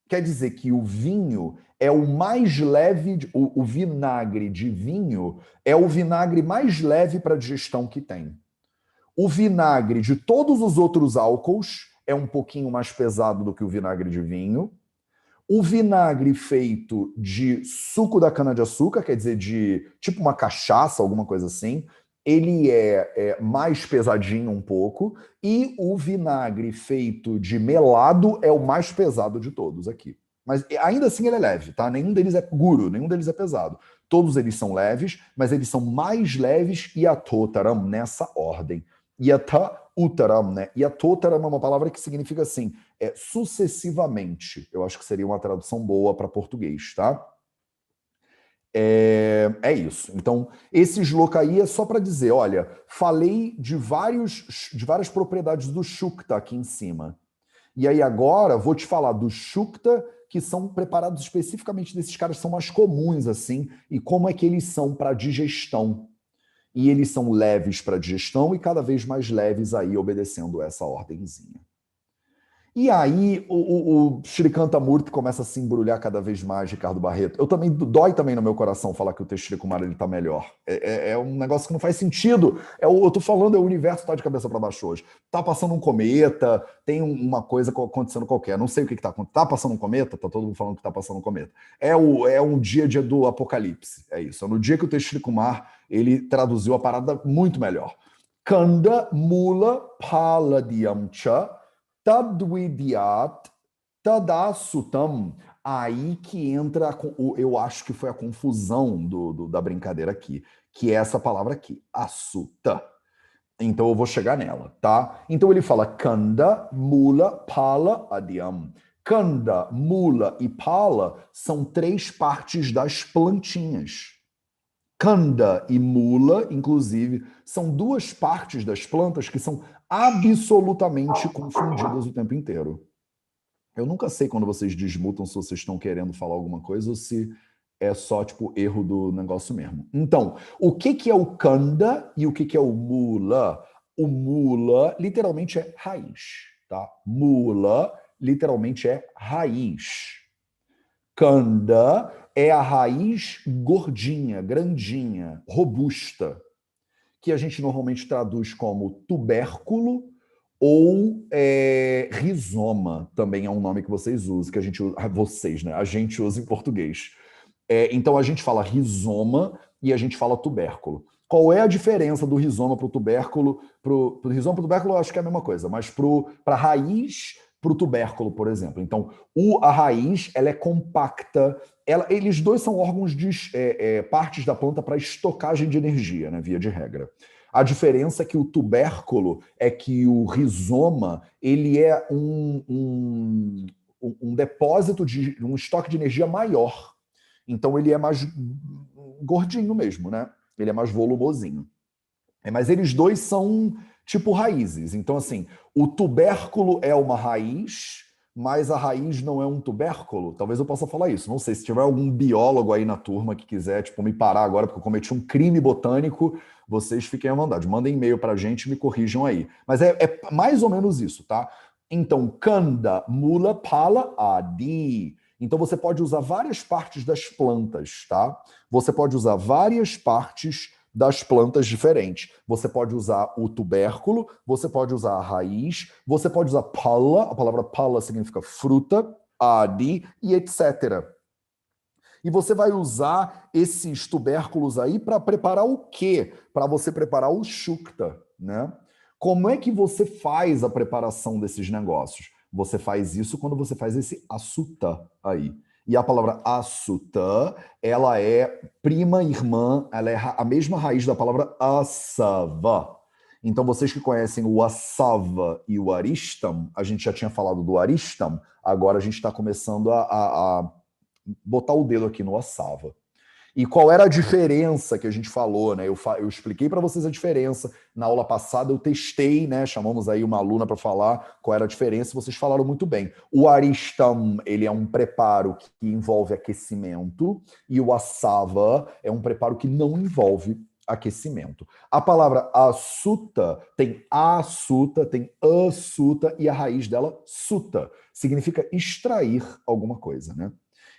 Quer dizer que o vinho é o mais leve, o vinagre de vinho é o vinagre mais leve para digestão que tem. O vinagre de todos os outros álcools é um pouquinho mais pesado do que o vinagre de vinho. O vinagre feito de suco da cana-de-açúcar, quer dizer, de tipo uma cachaça, alguma coisa assim, ele é mais pesadinho um pouco, e o vinagre feito de melado é o mais pesado de todos aqui. Mas ainda assim ele é leve, tá? Nenhum deles é guru, nenhum deles é pesado. Todos eles são leves, mas eles são mais leves e atotaram nessa ordem. Yatha utaram, né? Yatotaram é uma palavra que significa assim, sucessivamente. Eu acho que seria uma tradução boa para português, tá? É isso. Então, esse shloka aí é só para dizer, olha, falei de várias propriedades do Shukta aqui em cima. E aí agora vou te falar do Shukta que são preparados especificamente desses caras que são mais comuns, assim, e como é que eles são para digestão. E eles são leves para digestão e cada vez mais leves aí, obedecendo essa ordenzinha. E aí o Srikantamurti começa a se embrulhar cada vez mais, Ricardo Barreto. Dói também no meu coração falar que o texto de Kumara está melhor. É um negócio que não faz sentido. Eu tô falando, o universo está de cabeça para baixo hoje. Tá passando um cometa, tem uma coisa acontecendo qualquer. Não sei o que está acontecendo. Tá passando um cometa? Tá todo mundo falando que tá passando um cometa. É um dia do apocalipse. É isso. É no dia que o texto de Kumar ele traduziu a parada muito melhor. Kanda mula paladyamcha Tadvidyat tadasutam Aí que entra, eu acho que foi a confusão da brincadeira aqui, que é essa palavra aqui, asuta. Então eu vou chegar nela, tá? Então ele fala kanda, mula, pala, adyam. Kanda, mula e pala são 3 partes das plantinhas. Kanda e mula, inclusive, são 2 partes das plantas que são absolutamente confundidas o tempo inteiro. Eu nunca sei quando vocês desmutam se vocês estão querendo falar alguma coisa ou se é só, tipo, erro do negócio mesmo. Então, o que é o kanda e o que é o mula? O mula, literalmente, é raiz, tá? Mula, literalmente, é raiz. Kanda é a raiz gordinha, grandinha, robusta, que a gente normalmente traduz como tubérculo ou rizoma, também é um nome que vocês usam, que a gente usa, vocês, né? A gente usa em português. Então a gente fala rizoma e a gente fala tubérculo. Qual é a diferença do rizoma para o tubérculo? Pro rizoma para o tubérculo eu acho que é a mesma coisa, mas para a raiz, para o tubérculo, por exemplo. Então, a raiz ela é compacta. Eles dois são órgãos de partes da planta para estocagem de energia, né, via de regra. A diferença é que o tubérculo é que o rizoma ele é um depósito de um estoque de energia maior. Então ele é mais gordinho mesmo, né? Ele é mais volumosinho. Mas eles dois são tipo raízes. Então, assim, o tubérculo é uma raiz, mas a raiz não é um tubérculo. Talvez eu possa falar isso. Não sei, se tiver algum biólogo aí na turma que quiser, tipo, me parar agora porque eu cometi um crime botânico, vocês fiquem à vontade. Mandem e-mail pra gente e me corrijam aí. Mas é mais ou menos isso, tá? Então, kanda, mula, pala, adi. Então você pode usar várias partes das plantas, tá? Você pode usar várias partes das plantas diferentes. Você pode usar o tubérculo, você pode usar a raiz, você pode usar pala, a palavra pala significa fruta, adi e etc. E você vai usar esses tubérculos aí para preparar o quê? Para você preparar o shukta, né? Como é que você faz a preparação desses negócios? Você faz isso quando você faz esse asuta aí. E a palavra asuta, ela é prima irmã, ela é a mesma raiz da palavra asava. Então, vocês que conhecem o asava e o aristam, a gente já tinha falado do aristam, agora a gente está começando a botar o dedo aqui no asava. E qual era a diferença que a gente falou, né? Eu expliquei para vocês a diferença. Na aula passada eu testei, né? Chamamos aí uma aluna para falar qual era a diferença. Vocês falaram muito bem. O aristam, ele é um preparo que envolve aquecimento e o assava é um preparo que não envolve aquecimento. A palavra asuta tem asuta, tem asuta e a raiz dela suta. Significa extrair alguma coisa, né?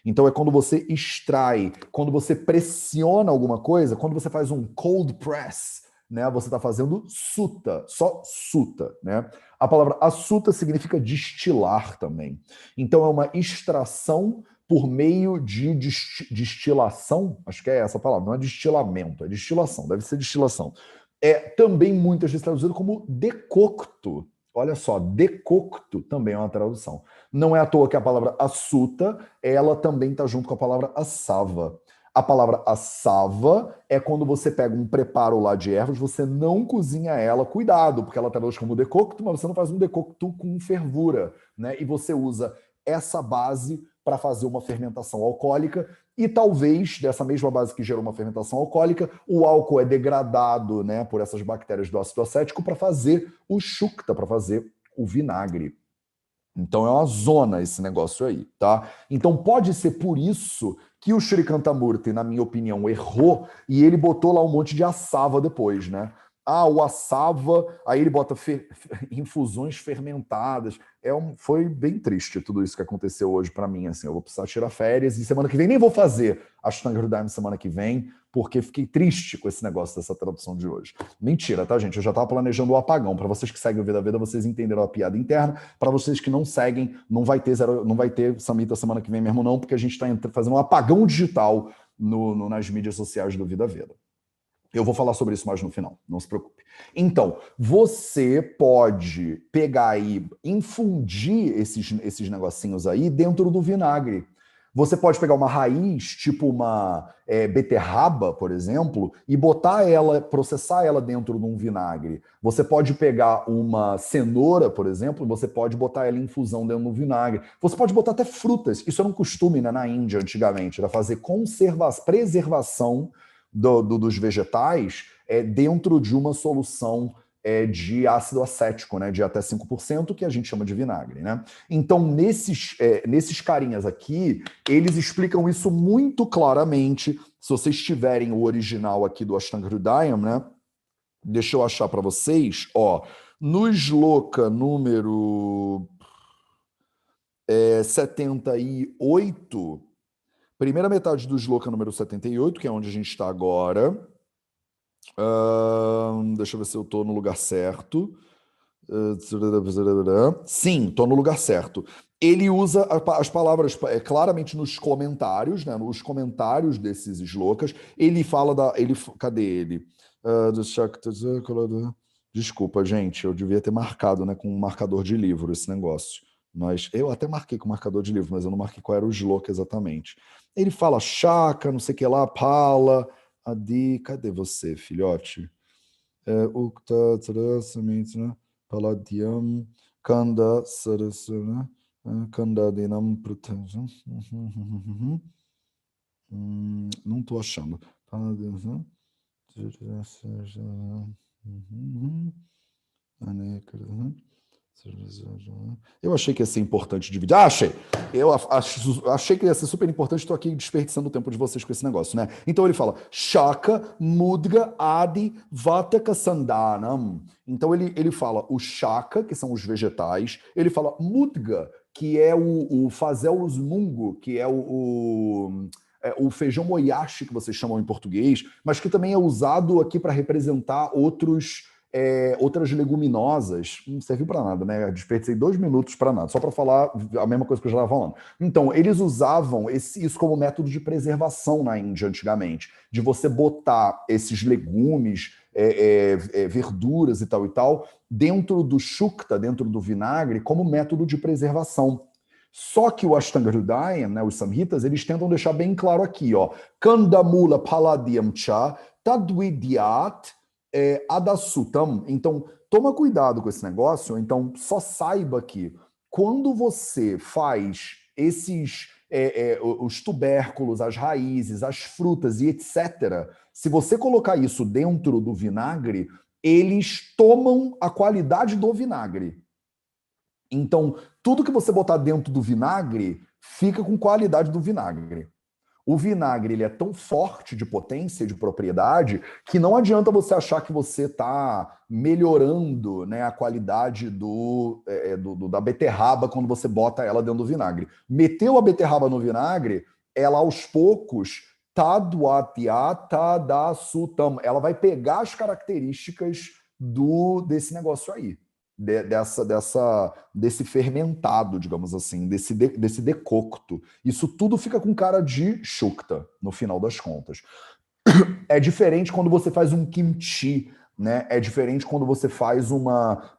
Então é quando você extrai, quando você pressiona alguma coisa, quando você faz um cold press, né? Você está fazendo suta, só suta, né? A palavra asuta significa destilar também. Então é uma extração por meio de destilação, acho que é essa a palavra, não é destilamento, é destilação, deve ser destilação. É também muitas vezes traduzido como decocto. Olha só, decocto também é uma tradução. Não é à toa que a palavra assuta, ela também está junto com a palavra assava. A palavra assava é quando você pega um preparo lá de ervas, você não cozinha ela, cuidado, porque ela traduz como decocto, mas você não faz um decocto com fervura, né? E você usa essa base para fazer uma fermentação alcoólica e talvez, dessa mesma base que gerou uma fermentação alcoólica, o álcool é degradado, né, por essas bactérias do ácido acético para fazer o shukta, para fazer o vinagre. Então é uma zona esse negócio aí, tá? Então pode ser por isso que o Sri Kantamurti, na minha opinião, errou e ele botou lá um monte de assava depois, né? O assava, aí ele bota infusões fermentadas. Foi bem triste tudo isso que aconteceu hoje para mim, assim. Eu vou precisar tirar férias e semana que vem nem vou fazer Ashtanga Hridayam semana que vem, porque fiquei triste com esse negócio dessa tradução de hoje. Mentira, tá, gente? Eu já estava planejando o apagão. Para vocês que seguem o Veda Veda, vocês entenderam a piada interna. Para vocês que não seguem, não vai ter Samhita semana que vem mesmo não, porque a gente está fazendo um apagão digital nas mídias sociais do Veda Veda. Eu vou falar sobre isso mais no final, não se preocupe. Então, você pode pegar e infundir esses negocinhos aí dentro do vinagre. Você pode pegar uma raiz, tipo uma beterraba, por exemplo, e botar ela, processar ela dentro de um vinagre. Você pode pegar uma cenoura, por exemplo, e você pode botar ela em infusão dentro do vinagre. Você pode botar até frutas. Isso era um costume, né, na Índia antigamente, era fazer preservação dos vegetais dentro de uma solução de ácido acético, né, de até 5%, que a gente chama de vinagre, né? Então, nesses carinhas aqui, eles explicam isso muito claramente. Se vocês tiverem o original aqui do Ashtanga Hridayam, né? Deixa eu achar para vocês, ó. No Shloka número 78, primeira metade do Shloka número 78, que é onde a gente está agora. Deixa eu ver se eu estou no lugar certo. Sim, estou no lugar certo. Ele usa as palavras claramente nos comentários, né? Nos comentários desses shlokas. Ele fala da. Cadê ele? Desculpa, gente, eu devia ter marcado, né, com um marcador de livro esse negócio. Eu até marquei com marcador de livro, mas eu não marquei qual era o shloka exatamente. Ele fala Shaka, não sei o que lá, Pala, Adi. Cadê você, filhote? Ukta, Palladium, Kanda, Sarasana, Kanda Dinam Pratajam. Não estou achando. Eu achei que ia ser importante dividir. Achei! Achei que ia ser super importante, estou aqui desperdiçando o tempo de vocês com esse negócio, né? Então ele fala Shaka, Mudga, Adi, Vataka, Sandanam. Então ele fala o Shaka, que são os vegetais, ele fala Mudga, que é o Fazelus mungo, que é o feijão moyashi, que vocês chamam em português, mas que também é usado aqui para representar outras leguminosas. Não serviu para nada, né? Desperdicei 2 minutos para nada, só para falar a mesma coisa que eu já estava falando. Então, eles usavam isso como método de preservação na Índia antigamente, de você botar esses legumes, verduras e tal, dentro do shukta, dentro do vinagre, como método de preservação. Só que o Ashtanga Hridayam, né, os Samhitas, eles tentam deixar bem claro aqui, ó, Kandamula Palladiam Cha Tadvidyat Adasutam. Então, toma cuidado com esse negócio. Então, só saiba que quando você faz os tubérculos, as raízes, as frutas e etc., se você colocar isso dentro do vinagre, eles tomam a qualidade do vinagre. Então, tudo que você botar dentro do vinagre fica com qualidade do vinagre. O vinagre ele é tão forte de potência, de propriedade, que não adianta você achar que você está melhorando, né, a qualidade da beterraba quando você bota ela dentro do vinagre. Meteu a beterraba no vinagre, ela aos poucos, ela vai pegar as características desse negócio aí. Desse fermentado, digamos assim, desse decocto. Isso tudo fica com cara de shukta, no final das contas. É diferente quando você faz um kimchi, né? É diferente quando você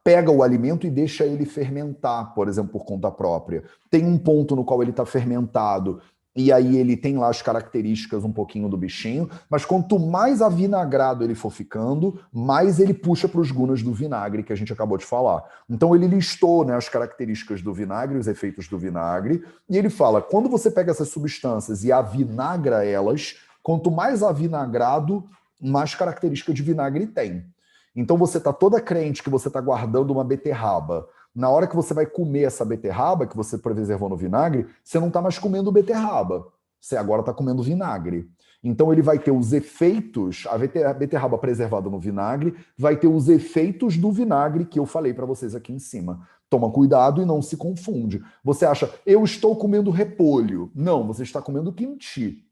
pega o alimento e deixa ele fermentar, por exemplo, por conta própria. Tem um ponto no qual ele está fermentado, e aí ele tem lá as características um pouquinho do bichinho, mas quanto mais avinagrado ele for ficando, mais ele puxa para os gunas do vinagre, que a gente acabou de falar. Então ele listou, né, as características do vinagre, os efeitos do vinagre, e ele fala, quando você pega essas substâncias e avinagra elas, quanto mais avinagrado, mais característica de vinagre tem. Então você está toda crente que você está guardando uma beterraba. Na hora que você vai comer essa beterraba que você preservou no vinagre, você não está mais comendo beterraba. Você agora está comendo vinagre. Então ele vai ter os efeitos, a beterraba preservada no vinagre, vai ter os efeitos do vinagre que eu falei para vocês aqui em cima. Toma cuidado e não se confunde. Você acha, eu estou comendo repolho. Não, você está comendo kimchi.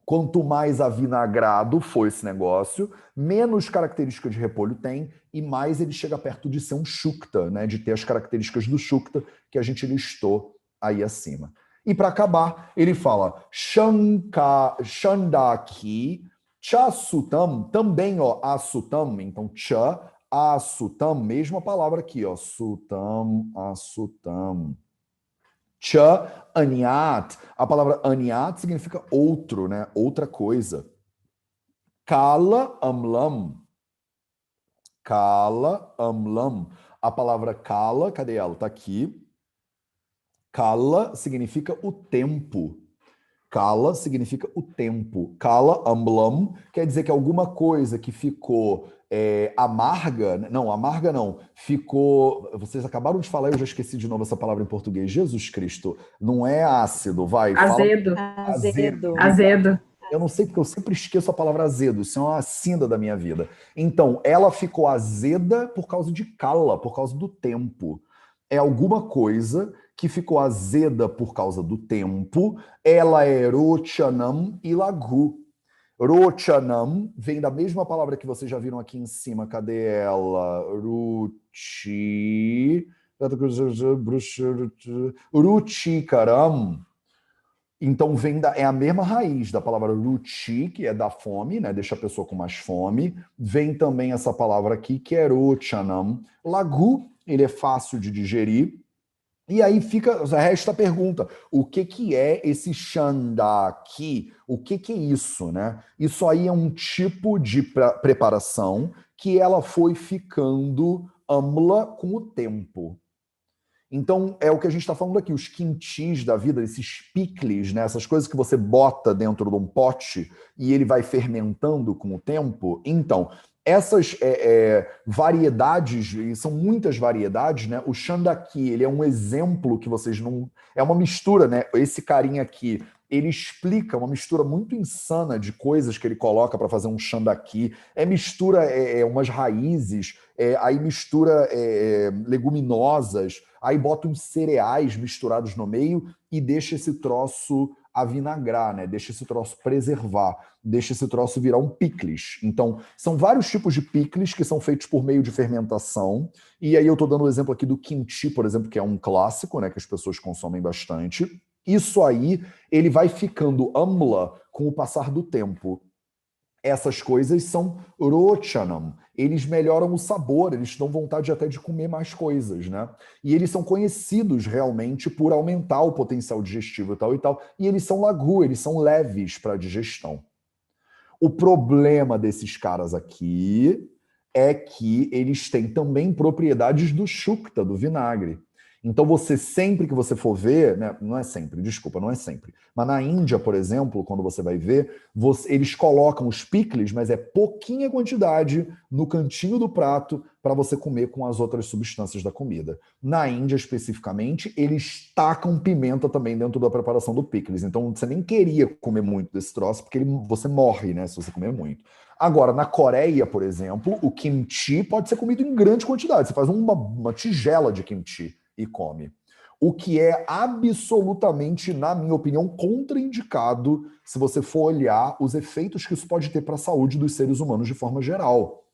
Quanto mais avinagrado for esse negócio, menos característica de repolho tem e mais ele chega perto de ser um shukta, né? De ter as características do shukta que a gente listou aí acima. E para acabar, ele fala Shandaki, Chasutam, também, ó, Asutam, então Cha, Asutam, mesma palavra aqui, ó, Sutam, Asutam. Cha anyat. A palavra anyat significa outro, né? Outra coisa. Kala amlam. Kala amlam. A palavra kala, cadê ela? Tá aqui. Kala significa o tempo. Kala significa o tempo. Kala amlam quer dizer que alguma coisa que ficou amarga, não, amarga não, ficou, vocês acabaram de falar, eu já esqueci de novo essa palavra em português, Jesus Cristo, não é ácido, vai, Azedo. fala Azedo. Azedo. Eu não sei porque eu sempre esqueço a palavra azedo, isso é uma cinda da minha vida. Então, ela ficou azeda por causa de kala, por causa do tempo. É alguma coisa que ficou azeda por causa do tempo, ela é rochanam e lagu. Rochanam vem da mesma palavra que vocês já viram aqui em cima. Cadê ela? Ruchikaram. Então é a mesma raiz da palavra ruchi, que é da fome, né? Deixa a pessoa com mais fome. Vem também essa palavra aqui, que é rochanam. Lagu, ele é fácil de digerir. E aí resta a pergunta, o que é esse shandaki? O que é isso, né? Isso aí é um tipo de preparação que ela foi ficando amla com o tempo. Então, é o que a gente está falando aqui, os kimchis da vida, esses picles, né? Essas coisas que você bota dentro de um pote e ele vai fermentando com o tempo. Então, essas variedades, e são muitas variedades, né? O shandaki, ele é um exemplo que vocês não... É uma mistura, né? Esse carinha aqui, ele explica uma mistura muito insana de coisas que ele coloca para fazer um shandaki. Mistura umas raízes, aí mistura leguminosas, aí bota uns cereais misturados no meio e deixa esse troço avinagrar, né? Deixa esse troço preservar, deixa esse troço virar um picles. Então, são vários tipos de picles que são feitos por meio de fermentação. E aí eu estou dando o exemplo aqui do kimchi, por exemplo, que é um clássico, né? Que as pessoas consomem bastante. Isso aí, ele vai ficando amla com o passar do tempo. Essas coisas são rochanam. Eles melhoram o sabor, eles dão vontade até de comer mais coisas, né? E eles são conhecidos realmente por aumentar o potencial digestivo e tal e tal. E eles são lagu, eles são leves para a digestão. O problema desses caras aqui é que eles têm também propriedades do shukta, do vinagre. Então, você sempre que você for ver, né, não é sempre, desculpa, não é sempre, mas na Índia, por exemplo, quando você vai ver, eles colocam os picles, mas é pouquinha quantidade no cantinho do prato para você comer com as outras substâncias da comida. Na Índia, especificamente, eles tacam pimenta também dentro da preparação do picles. Então, você nem queria comer muito desse troço, porque você morre, né, se você comer muito. Agora, na Coreia, por exemplo, o kimchi pode ser comido em grande quantidade. Você faz uma tigela de kimchi e come. O que é absolutamente, na minha opinião, contraindicado se você for olhar os efeitos que isso pode ter para a saúde dos seres humanos de forma geral.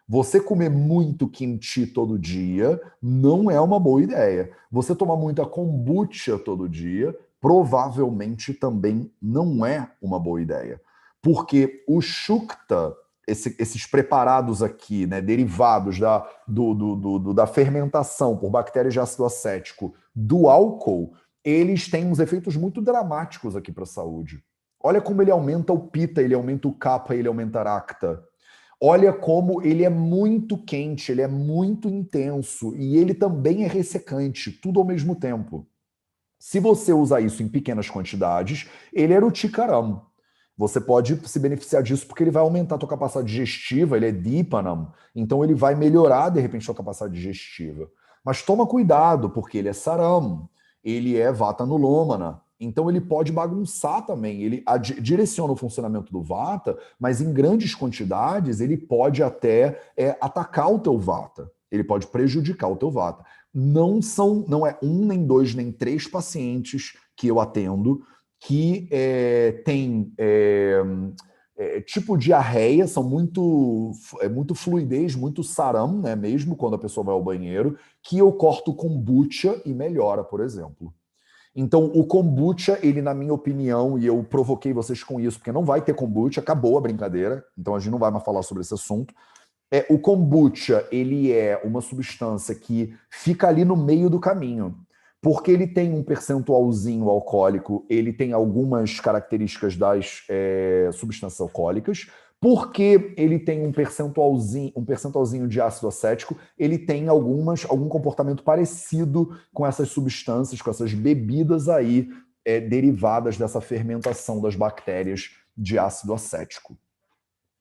Você comer muito kimchi todo dia não é uma boa ideia. Você tomar muita kombucha todo dia provavelmente também não é uma boa ideia. Porque o shukta, esses preparados aqui, né, derivados da fermentação por bactérias de ácido acético do álcool, eles têm uns efeitos muito dramáticos aqui para a saúde. Olha como ele aumenta o pita, ele aumenta o kapha, ele aumenta a racta. Olha como ele é muito quente, ele é muito intenso e ele também é ressecante, tudo ao mesmo tempo. Se você usar isso em pequenas quantidades, ele é rutikaram. Você pode se beneficiar disso porque ele vai aumentar a tua capacidade digestiva, ele é dipanam, então ele vai melhorar, de repente, a tua capacidade digestiva. Mas toma cuidado, porque ele é saram, ele é vata nulomana, então ele pode bagunçar também, ele direciona o funcionamento do vata, mas em grandes quantidades ele pode até atacar o teu vata, ele pode prejudicar o teu vata. Não é 1, nem 2, nem 3 pacientes que eu atendo que tem tipo diarreia, são muito fluidez, muito saram, né, mesmo quando a pessoa vai ao banheiro, que eu corto kombucha e melhora, por exemplo. Então, o kombucha, ele, na minha opinião, e eu provoquei vocês com isso, porque não vai ter kombucha, acabou a brincadeira, então a gente não vai mais falar sobre esse assunto. O kombucha, ele é uma substância que fica ali no meio do caminho. Porque ele tem um percentualzinho alcoólico, ele tem algumas características das substâncias alcoólicas, porque ele tem um percentualzinho de ácido acético, ele tem algum comportamento parecido com essas substâncias, com essas bebidas aí derivadas dessa fermentação das bactérias de ácido acético.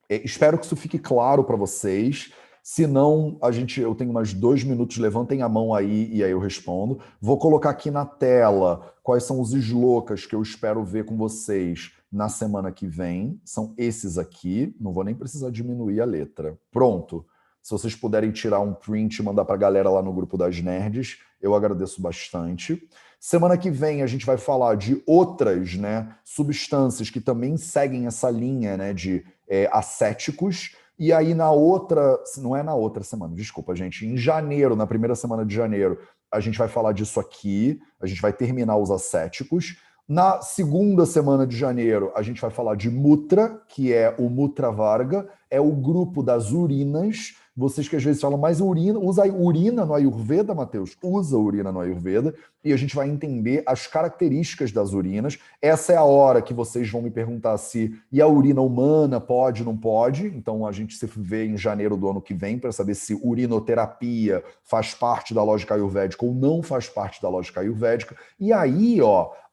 Espero que isso fique claro para vocês. Se não, eu tenho mais 2 minutos, levantem a mão aí e aí eu respondo. Vou colocar aqui na tela quais são os slocas que eu espero ver com vocês na semana que vem. São esses aqui, não vou nem precisar diminuir a letra. Pronto. Se vocês puderem tirar um print e mandar para a galera lá no grupo das nerds, eu agradeço bastante. Semana que vem a gente vai falar de outras, né, substâncias que também seguem essa linha, né, de acéticos. E aí não é na outra semana, desculpa, gente, em janeiro, na primeira semana de janeiro, a gente vai falar disso aqui, a gente vai terminar os acéticos. Na segunda semana de janeiro, a gente vai falar de Mutra, que é o Mutra Varga, é o grupo das urinas. Vocês que às vezes falam, mas usa urina no Ayurveda, Matheus? Usa urina no Ayurveda, e a gente vai entender as características das urinas. Essa é a hora que vocês vão me perguntar se e a urina humana pode, não pode. Então a gente se vê em janeiro do ano que vem para saber se urinoterapia faz parte da lógica ayurvédica ou não faz parte da lógica ayurvédica. E aí,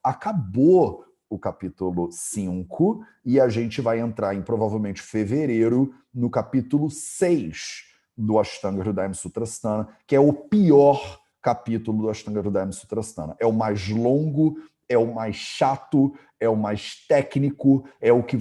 acabou o capítulo 5 e a gente vai entrar em provavelmente fevereiro no capítulo 6 do Ashtanga Hridayam Sutrasthana, que é o pior capítulo do Ashtanga Hridayam Sutrasthana. É o mais longo, é o mais chato, é o mais técnico, é o que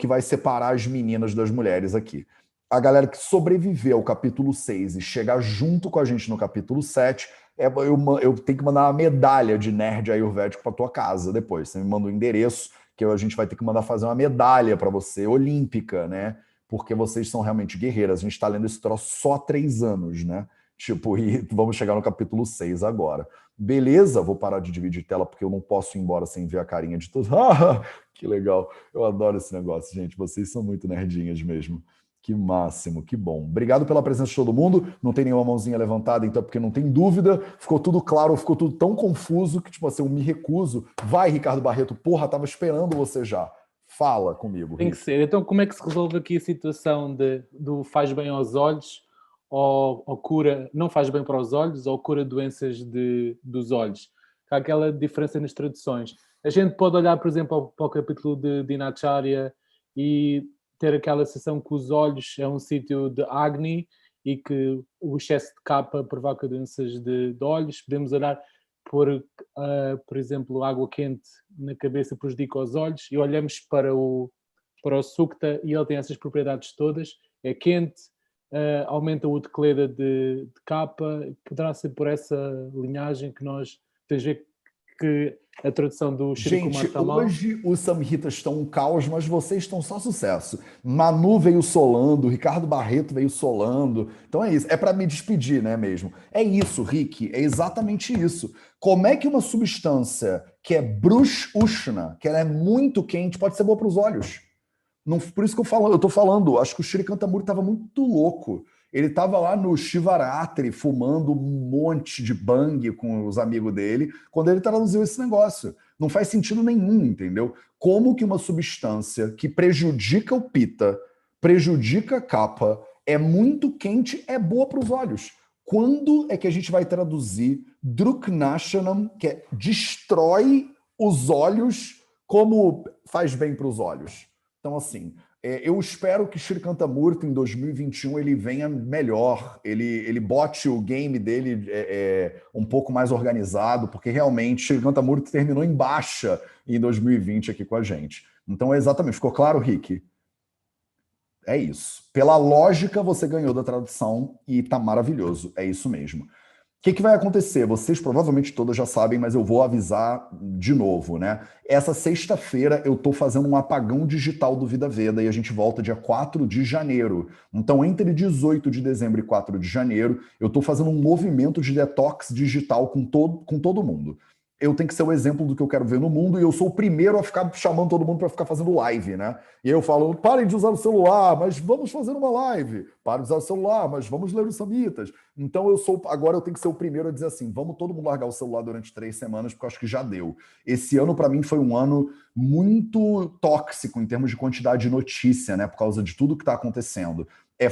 vai separar as meninas das mulheres aqui. A galera que sobreviveu ao capítulo 6 e chegar junto com a gente no capítulo 7, eu tenho que mandar uma medalha de nerd ayurvédico para tua casa depois. Você me manda o endereço, que a gente vai ter que mandar fazer uma medalha para você, olímpica, né? Porque vocês são realmente guerreiras. A gente está lendo esse troço só há 3 anos, né? E vamos chegar no capítulo 6 agora. Beleza? Vou parar de dividir tela, porque eu não posso ir embora sem ver a carinha de todos. Que legal. Eu adoro esse negócio, gente. Vocês são muito nerdinhas mesmo. Que máximo, que bom. Obrigado pela presença de todo mundo. Não tem nenhuma mãozinha levantada, então, porque não tem dúvida. Ficou tudo claro, ficou tudo tão confuso que, eu me recuso. Vai, Ricardo Barreto. Porra, tava esperando você já. Fala comigo. Tem que ser. Então, como é que se resolve aqui a situação do faz bem aos olhos ou cura, não faz bem para os olhos ou cura doenças dos olhos? Há aquela diferença nas traduções. A gente pode olhar, por exemplo, para o capítulo de Dinacharya e ter aquela sensação que os olhos é um sítio de Agni e que o excesso de capa provoca doenças de olhos. Podemos olhar por exemplo, água quente na cabeça prejudica os olhos e olhamos para o Sukta e ele tem essas propriedades todas. É quente, aumenta o decleda de capa. Poderá ser por essa linhagem que nós temos a ver que a tradução do Shri Kumar está mal. Hoje os Samhitas estão um caos, mas vocês estão só sucesso. Manu veio solando, Ricardo Barreto veio solando. Então é isso. É para me despedir, né, mesmo? É isso, Rick. É exatamente isso. Como é que uma substância que é Brush Ushna, que ela é muito quente, pode ser boa para os olhos? Não, por isso que eu estou falando. Acho que o Shri Kantamuri estava muito louco. Ele estava lá no Shivaratri fumando um monte de bang com os amigos dele quando ele traduziu esse negócio. Não faz sentido nenhum, entendeu? Como que uma substância que prejudica o pita, prejudica a capa, é muito quente, é boa para os olhos? Quando é que a gente vai traduzir Druknashanam, que destrói os olhos, como faz bem para os olhos? Então, assim, eu espero que Shri Kantamurti em 2021 ele venha melhor, ele bote o game dele um pouco mais organizado, porque realmente Shri Kantamurti terminou em baixa em 2020 aqui com a gente. Então, exatamente, ficou claro, Rick? É isso. Pela lógica, você ganhou da tradução e tá maravilhoso. É isso mesmo. O que vai acontecer? Vocês provavelmente todas já sabem, mas eu vou avisar de novo, né? Essa sexta-feira eu tô fazendo um apagão digital do Vida Veda e a gente volta dia 4 de janeiro. Então, entre 18 de dezembro e 4 de janeiro, eu tô fazendo um movimento de detox digital com todo mundo. eu tenho que ser o exemplo do que eu quero ver no mundo, e eu sou o primeiro a ficar chamando todo mundo para ficar fazendo live, né? E eu falo, parem de usar o celular, mas vamos fazer uma live. Parem de usar o celular, mas vamos ler os samitas. Então agora eu tenho que ser o primeiro a dizer assim, vamos todo mundo largar o celular durante 3 semanas, porque eu acho que já deu. Esse ano, para mim, foi um ano muito tóxico em termos de quantidade de notícia, né? Por causa de tudo que está acontecendo.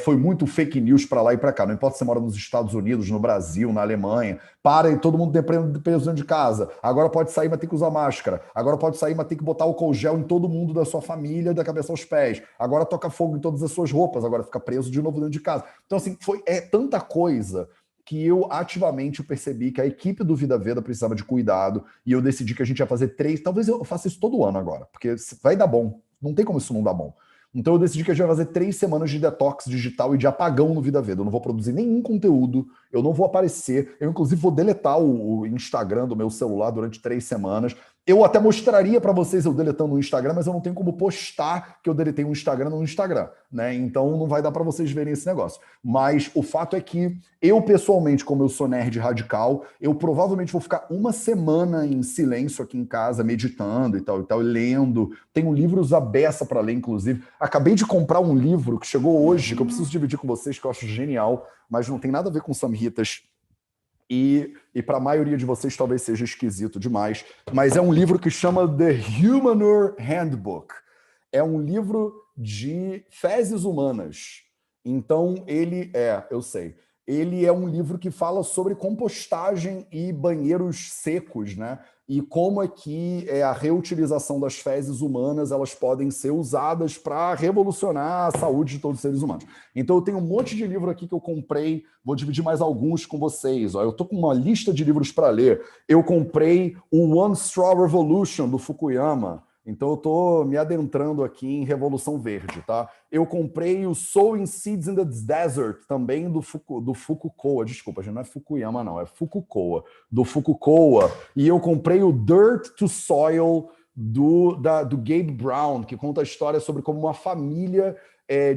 Foi muito fake news para lá e para cá. Não importa se você mora nos Estados Unidos, no Brasil, na Alemanha. Para e todo mundo tem preso dentro de casa. Agora pode sair, mas tem que usar máscara. Agora pode sair, mas tem que botar álcool gel em todo mundo da sua família, da cabeça aos pés. Agora toca fogo em todas as suas roupas. Agora fica preso de novo dentro de casa. Então, assim, é tanta coisa que eu ativamente percebi que a equipe do Vida Veda precisava de cuidado e eu decidi que a gente ia fazer 3, talvez eu faça isso todo ano agora, porque vai dar bom. Não tem como isso não dar bom. Então eu decidi que a gente vai fazer 3 semanas de detox digital e de apagão no Vida Veda. Eu não vou produzir nenhum conteúdo, eu não vou aparecer, eu inclusive vou deletar o Instagram do meu celular durante 3 semanas. Eu até mostraria para vocês eu deletando o Instagram, mas eu não tenho como postar que eu deletei o Instagram no Instagram, né? Então não vai dar para vocês verem esse negócio. Mas o fato é que eu, pessoalmente, como eu sou nerd radical, eu provavelmente vou ficar 1 semana em silêncio aqui em casa, meditando e tal, lendo. Tenho livros à beça para ler, inclusive. Acabei de comprar um livro que chegou hoje, que eu preciso dividir com vocês, que eu acho genial, mas não tem nada a ver com samhitas. E para a maioria de vocês talvez seja esquisito demais, mas é um livro que chama The Humanure Handbook. É um livro de fezes humanas. Então, eu sei. Ele é um livro que fala sobre compostagem e banheiros secos, né? E como é que a reutilização das fezes humanas elas podem ser usadas para revolucionar a saúde de todos os seres humanos. Então eu tenho um monte de livro aqui que eu comprei, vou dividir mais alguns com vocês. Ó. Eu estou com uma lista de livros para ler. Eu comprei o One Straw Revolution, do Fukuyama. Então eu estou me adentrando aqui em Revolução Verde, tá? Eu comprei o Sowing Seeds in the Desert, também do Fukukoa. Desculpa, gente, não é Fukuyama, não, é Fukukoa. Do Fukukoa. E eu comprei o Dirt to Soil do Gabe Brown, que conta a história sobre como uma família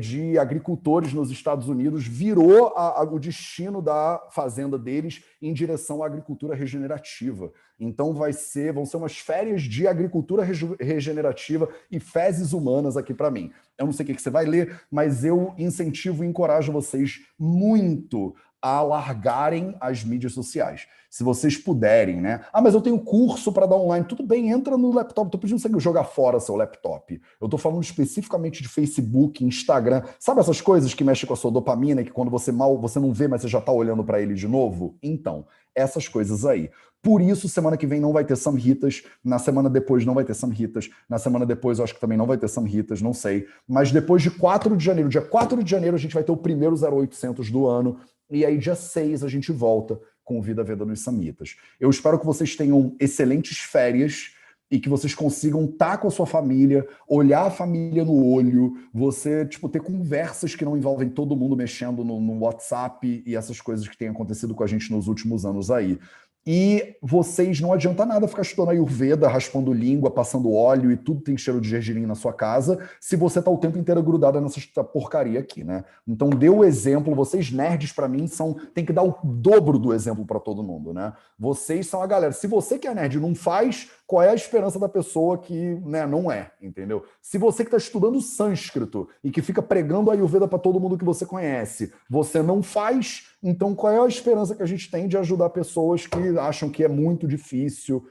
de agricultores nos Estados Unidos virou o destino da fazenda deles em direção à agricultura regenerativa. Então vão ser umas férias de agricultura regenerativa e fezes humanas aqui para mim. Eu não sei o que você vai ler, mas eu incentivo e encorajo vocês muito a largarem as mídias sociais. Se vocês puderem, né? Ah, mas eu tenho curso para dar online. Tudo bem, entra no laptop. Estou pedindo você jogar fora seu laptop. Eu estou falando especificamente de Facebook, Instagram. Sabe essas coisas que mexem com a sua dopamina, que quando você não vê, mas você já está olhando para ele de novo? Então, essas coisas aí. Por isso, semana que vem não vai ter samhitas, na semana depois não vai ter samhitas, na semana depois eu acho que também não vai ter samhitas, não sei. Mas depois de 4 de janeiro, dia 4 de janeiro, a gente vai ter o primeiro 0800 do ano, e aí dia 6 a gente volta com o Vida Veda nos Samhitas. Eu espero que vocês tenham excelentes férias e que vocês consigam estar com a sua família, olhar a família no olho, você ter conversas que não envolvem todo mundo mexendo no WhatsApp e essas coisas que têm acontecido com a gente nos últimos anos aí. E vocês, não adianta nada ficar estudando Ayurveda, raspando língua, passando óleo e tudo tem cheiro de gergelim na sua casa, se você tá o tempo inteiro grudada nessa porcaria aqui, né? Então dê o exemplo, vocês nerds pra mim tem que dar o dobro do exemplo pra todo mundo, né? Vocês são a galera. Se você que é nerd não faz, qual é a esperança da pessoa que, né, não é, entendeu? Se você que tá estudando sânscrito e que fica pregando Ayurveda pra todo mundo que você conhece, você não faz, então qual é a esperança que a gente tem de ajudar pessoas que acham que é muito difícil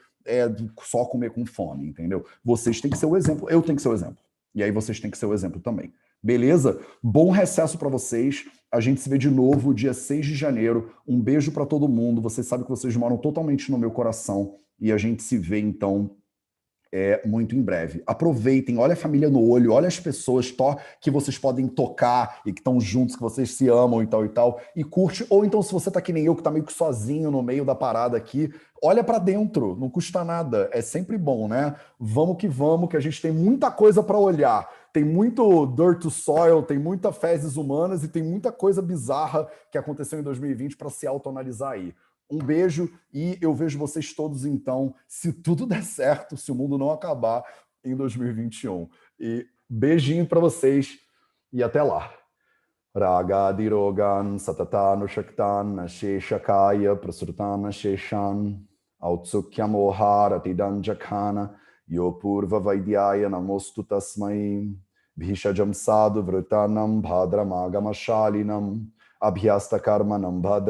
só comer com fome, entendeu? Vocês têm que ser o exemplo, eu tenho que ser o exemplo. E aí vocês têm que ser o exemplo também. Beleza? Bom recesso para vocês. A gente se vê de novo dia 6 de janeiro. Um beijo para todo mundo. Vocês sabem que vocês moram totalmente no meu coração. E a gente se vê, então, muito em breve. Aproveitem, olha a família no olho, olha as pessoas que vocês podem tocar e que estão juntos, que vocês se amam e tal, e curte. Ou então, se você tá que nem eu, que tá meio que sozinho no meio da parada aqui, olha para dentro, não custa nada, é sempre bom, né? Vamos, que a gente tem muita coisa para olhar. Tem muito Dirt to Soil, tem muita fezes humanas e tem muita coisa bizarra que aconteceu em 2020 para se autoanalisar aí. Um beijo e eu vejo vocês todos, então, se tudo der certo, se o mundo não acabar em 2021. E beijinho para vocês e até lá. Ragadirogan satatanu shaktan sheshakaya prasrutana sheshan Autsukyamोहारतिदं जघान Yo Purva Vaidyaya Namostu Tasmai Bhishajam Sadhu Vritanam Bhadramagama Shalinam Abhyasta Karmanam Bhadra